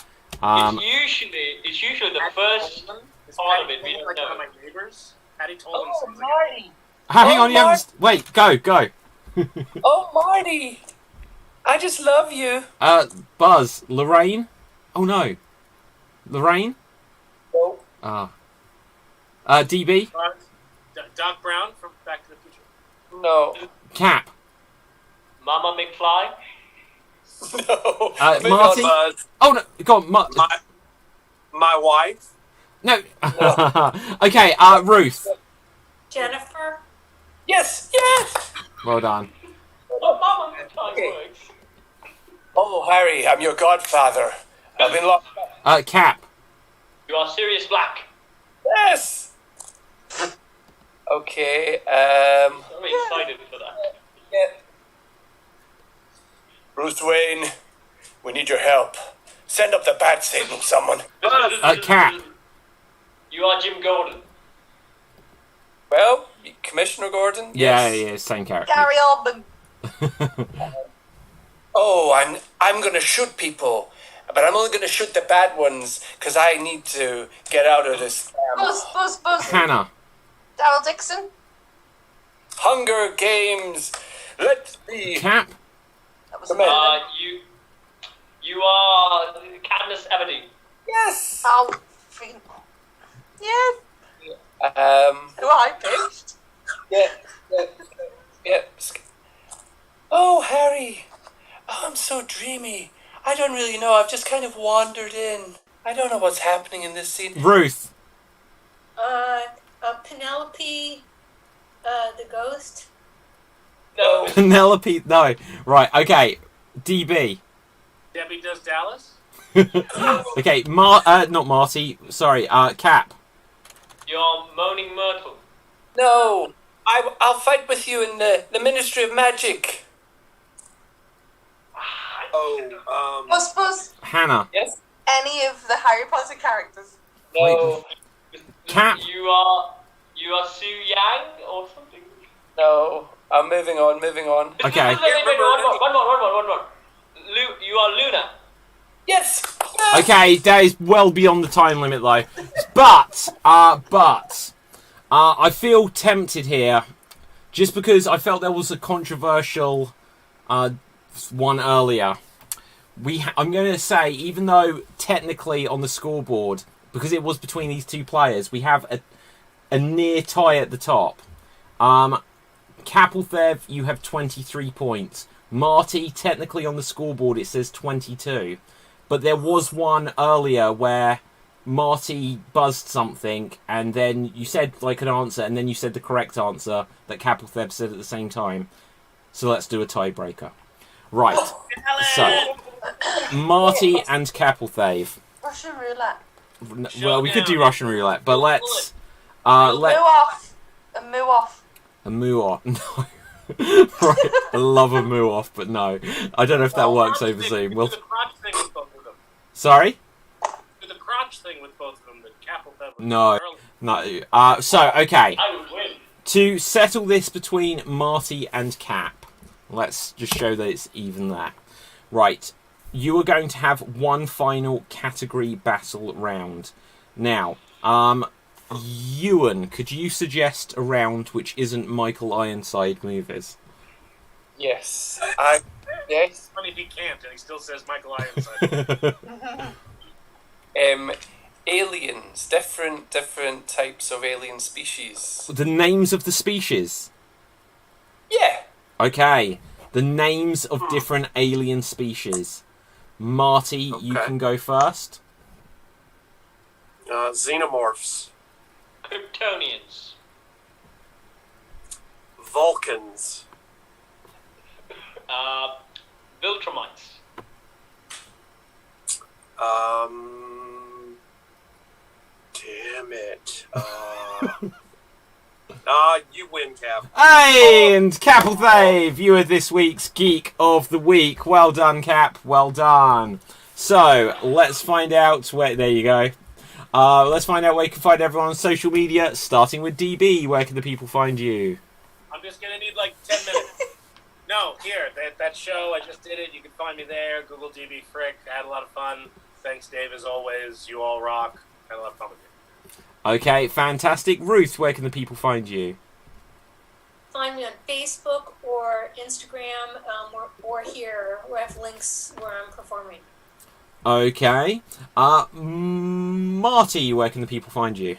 It's usually the first part of it we don't like one of know. my neighbors. Patty told him Oh, something. Marty. Hang on, you haven't... Wait, go. Oh, Marty. I just love you. Buzz. Lorraine? Oh, no. Lorraine? No. DB? Doc Brown from Back to the Future. No. Cap? Mama McFly. No. Marty? Buzz. Oh, no. Go on, My wife. No. Okay, Ruth. Jennifer. Yes. Well done. Oh, Mama McFly Okay. works. Oh, Harry, I'm your godfather. I've been locked up. Cap. You are Sirius Black. Yes. Okay. I'm excited for that. Yeah. Bruce Wayne, we need your help. Send up the bat signal, someone. Cap. You are Jim Gordon. Well, Commissioner Gordon. Yeah, Yes. same character. Gary Oldman. Oh, I'm gonna shoot people, but I'm only gonna shoot the bad ones because I need to get out of this. Buzz. Hannah. Daryl Dixon. Hunger Games. Let's be. Cap. That was Come in. You are Katniss Everdeen. Yes. Oh, freaking. Yeah. Who I picked. Yeah. Oh, Harry. Oh, I'm so dreamy. I don't really know. I've just kind of wandered in. I don't know what's happening in this scene. Ruth. Penelope. The ghost. No. Penelope. No. Right. Okay. DB. Debbie Does Dallas. Okay. Not Marty. Sorry. Cap. You're Moaning Myrtle. No. I'll fight with you in the Ministry of Magic. Buzz. Hannah. Yes. Any of the Harry Potter characters. No. Cap. You are Sue Yang or something. No. I'm moving on. Okay. Wait, one more. You are Luna. Yes. Okay, that is well beyond the time limit, though. But I feel tempted here, just because I felt there was a controversial one earlier. I'm going to say, even though technically on the scoreboard, because it was between these two players, we have a near tie at the top. Capelthev, you have 23 points. Marty, technically on the scoreboard, it says 22. But there was one earlier where Marty buzzed something, and then you said like an answer, and then you said the correct answer that Capelthev said at the same time. So let's do a tiebreaker. Right. So, Marty and Capelthev. Russian roulette. Well, we could do Russian roulette, but let's... Moo off. A moo off. A moo off. No. Right. I love a moo off, but no. I don't know if that works over Zoom. We'll do the crotch thing with both of them. Sorry? Do the crotch thing with both of them. The Cap will have No. No. So, okay. I would win. To settle this between Marty and Cap, let's just show that it's even there. Right. You are going to have one final category battle round. Now, Ewan, could you suggest a round which isn't Michael Ironside movies? Yes. Yes. It's funny if he can't, and he still says Michael Ironside. Aliens. Different types of alien species. The names of the species? Yeah. Okay. The names of different alien species. Marty, you can go first. Xenomorphs. Kryptonians. Vulcans. Viltrumites. Damn it. You win, Cap. Hey, and Capelthave, you are this week's Geek of the Week. Well done, Cap. Well done. So, let's find out where... There you go. Let's find out where you can find everyone on social media, starting with DB. Where can the people find you? I'm just going to need like 10 minutes. No, here, that show, I just did it. You can find me there. Google DB Frick. I had a lot of fun. Thanks, Dave, as always. You all rock. Had a lot of fun with you. Okay, fantastic. Ruth, where can the people find you? Find me on Facebook or Instagram or here, where I have links where I'm performing. Okay. Marty, where can the people find you?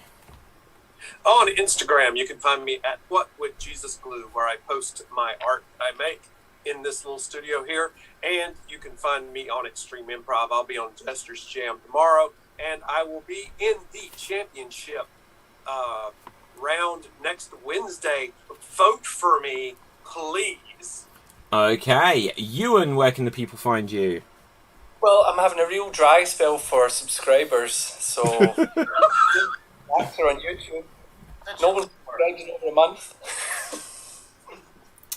On Instagram, you can find me at What Would Jesus Glue, where I post my art I make in this little studio here. And you can find me on Extreme Improv. I'll be on Jester's Jam tomorrow. And I will be in the championship round next Wednesday. Vote for me, please. Okay. Ewan, where can the people find you? Well, I'm having a real dry spell for subscribers, so actor on YouTube. No one's subscribed in over a month.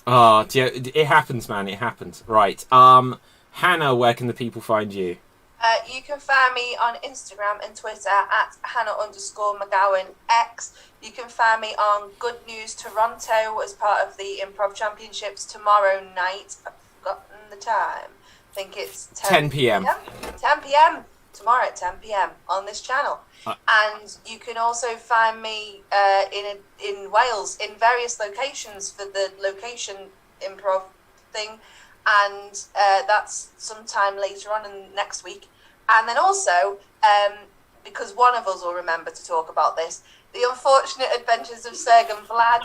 Oh, it happens, man. It happens. Right. Hannah, where can the people find you? You can find me on Instagram and Twitter at Hannah_McGowan_X. You can find me on Good News Toronto as part of the Improv Championships tomorrow night. I've forgotten the time. I think it's 10 p.m. 10 p.m. tomorrow at 10 p.m. on this channel. And you can also find me in Wales in various locations for the location improv thing. And that's sometime later on in next week. And then also, because one of us will remember to talk about this, The Unfortunate Adventures of Serg and Vlad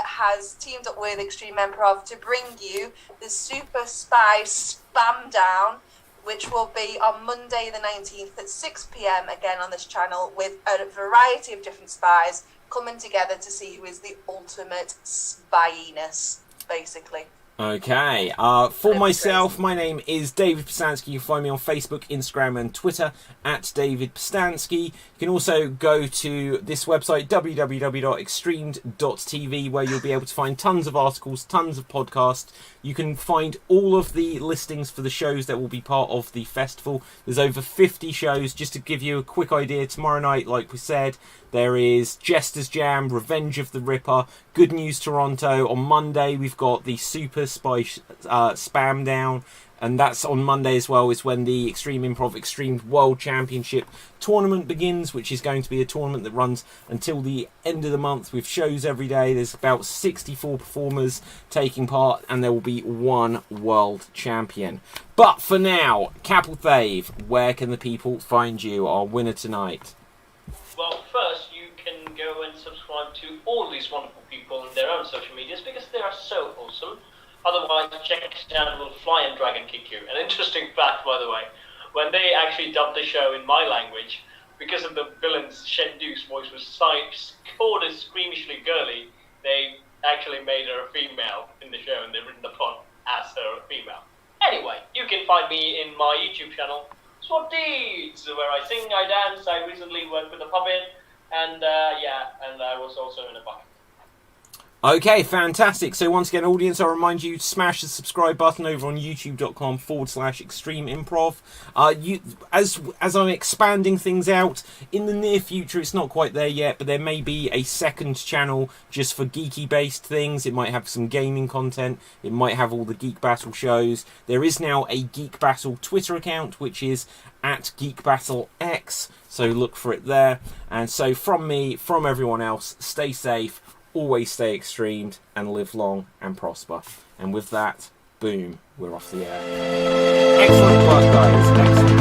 has teamed up with Extreme Improv to bring you the Super Spy Spam Down, which will be on Monday the 19th at 6 p.m. again on this channel, with a variety of different spies coming together to see who is the ultimate spyiness, basically. Okay. For myself, my name is David Pistansky. You can find me on Facebook, Instagram, and Twitter at David Pistansky. You can also go to this website, www.extreamed.tv, where you'll be able to find tons of articles, tons of podcasts. You can find all of the listings for the shows that will be part of the festival. There's over 50 shows. Just to give you a quick idea, tomorrow night, like we said, there is Jester's Jam, Revenge of the Ripper, Good News Toronto. On Monday, we've got the Super Spy Spam Down. And that's on Monday as well, is when the Extreme Improv XStreamed World Championship tournament begins, which is going to be a tournament that runs until the end of the month with shows every day. There's about 64 performers taking part, and there will be one world champion. But for now, Capelthave, where can the people find you, our winner tonight? Well, first, you can go and subscribe to all these wonderful people on their own social medias because they are so awesome. Otherwise, Jack Chan will fly and dragon kick you. An interesting fact, by the way, when they actually dubbed the show in my language, because of the villain's Shen Du's voice was scored as squeamishly girly, they actually made her a female in the show, and they've written the plot as her a female. Anyway, you can find me in my YouTube channel, Swap Deeds, where I sing, I dance, I recently worked with a puppet, And and I was also in a bucket. Okay, fantastic. So once again, audience, I remind you to smash the subscribe button over on youtube.com/extreme improv. As I'm expanding things out, in the near future, it's not quite there yet, but there may be a second channel just for geeky based things. It might have some gaming content. It might have all the Geek Battle shows. There is now a Geek Battle Twitter account, which is at Geek Battle X. So look for it there. And so from me, from everyone else, stay safe. Always stay extremed and live long and prosper. And with that, boom, we're off the air. Excellent work, guys. Excellent.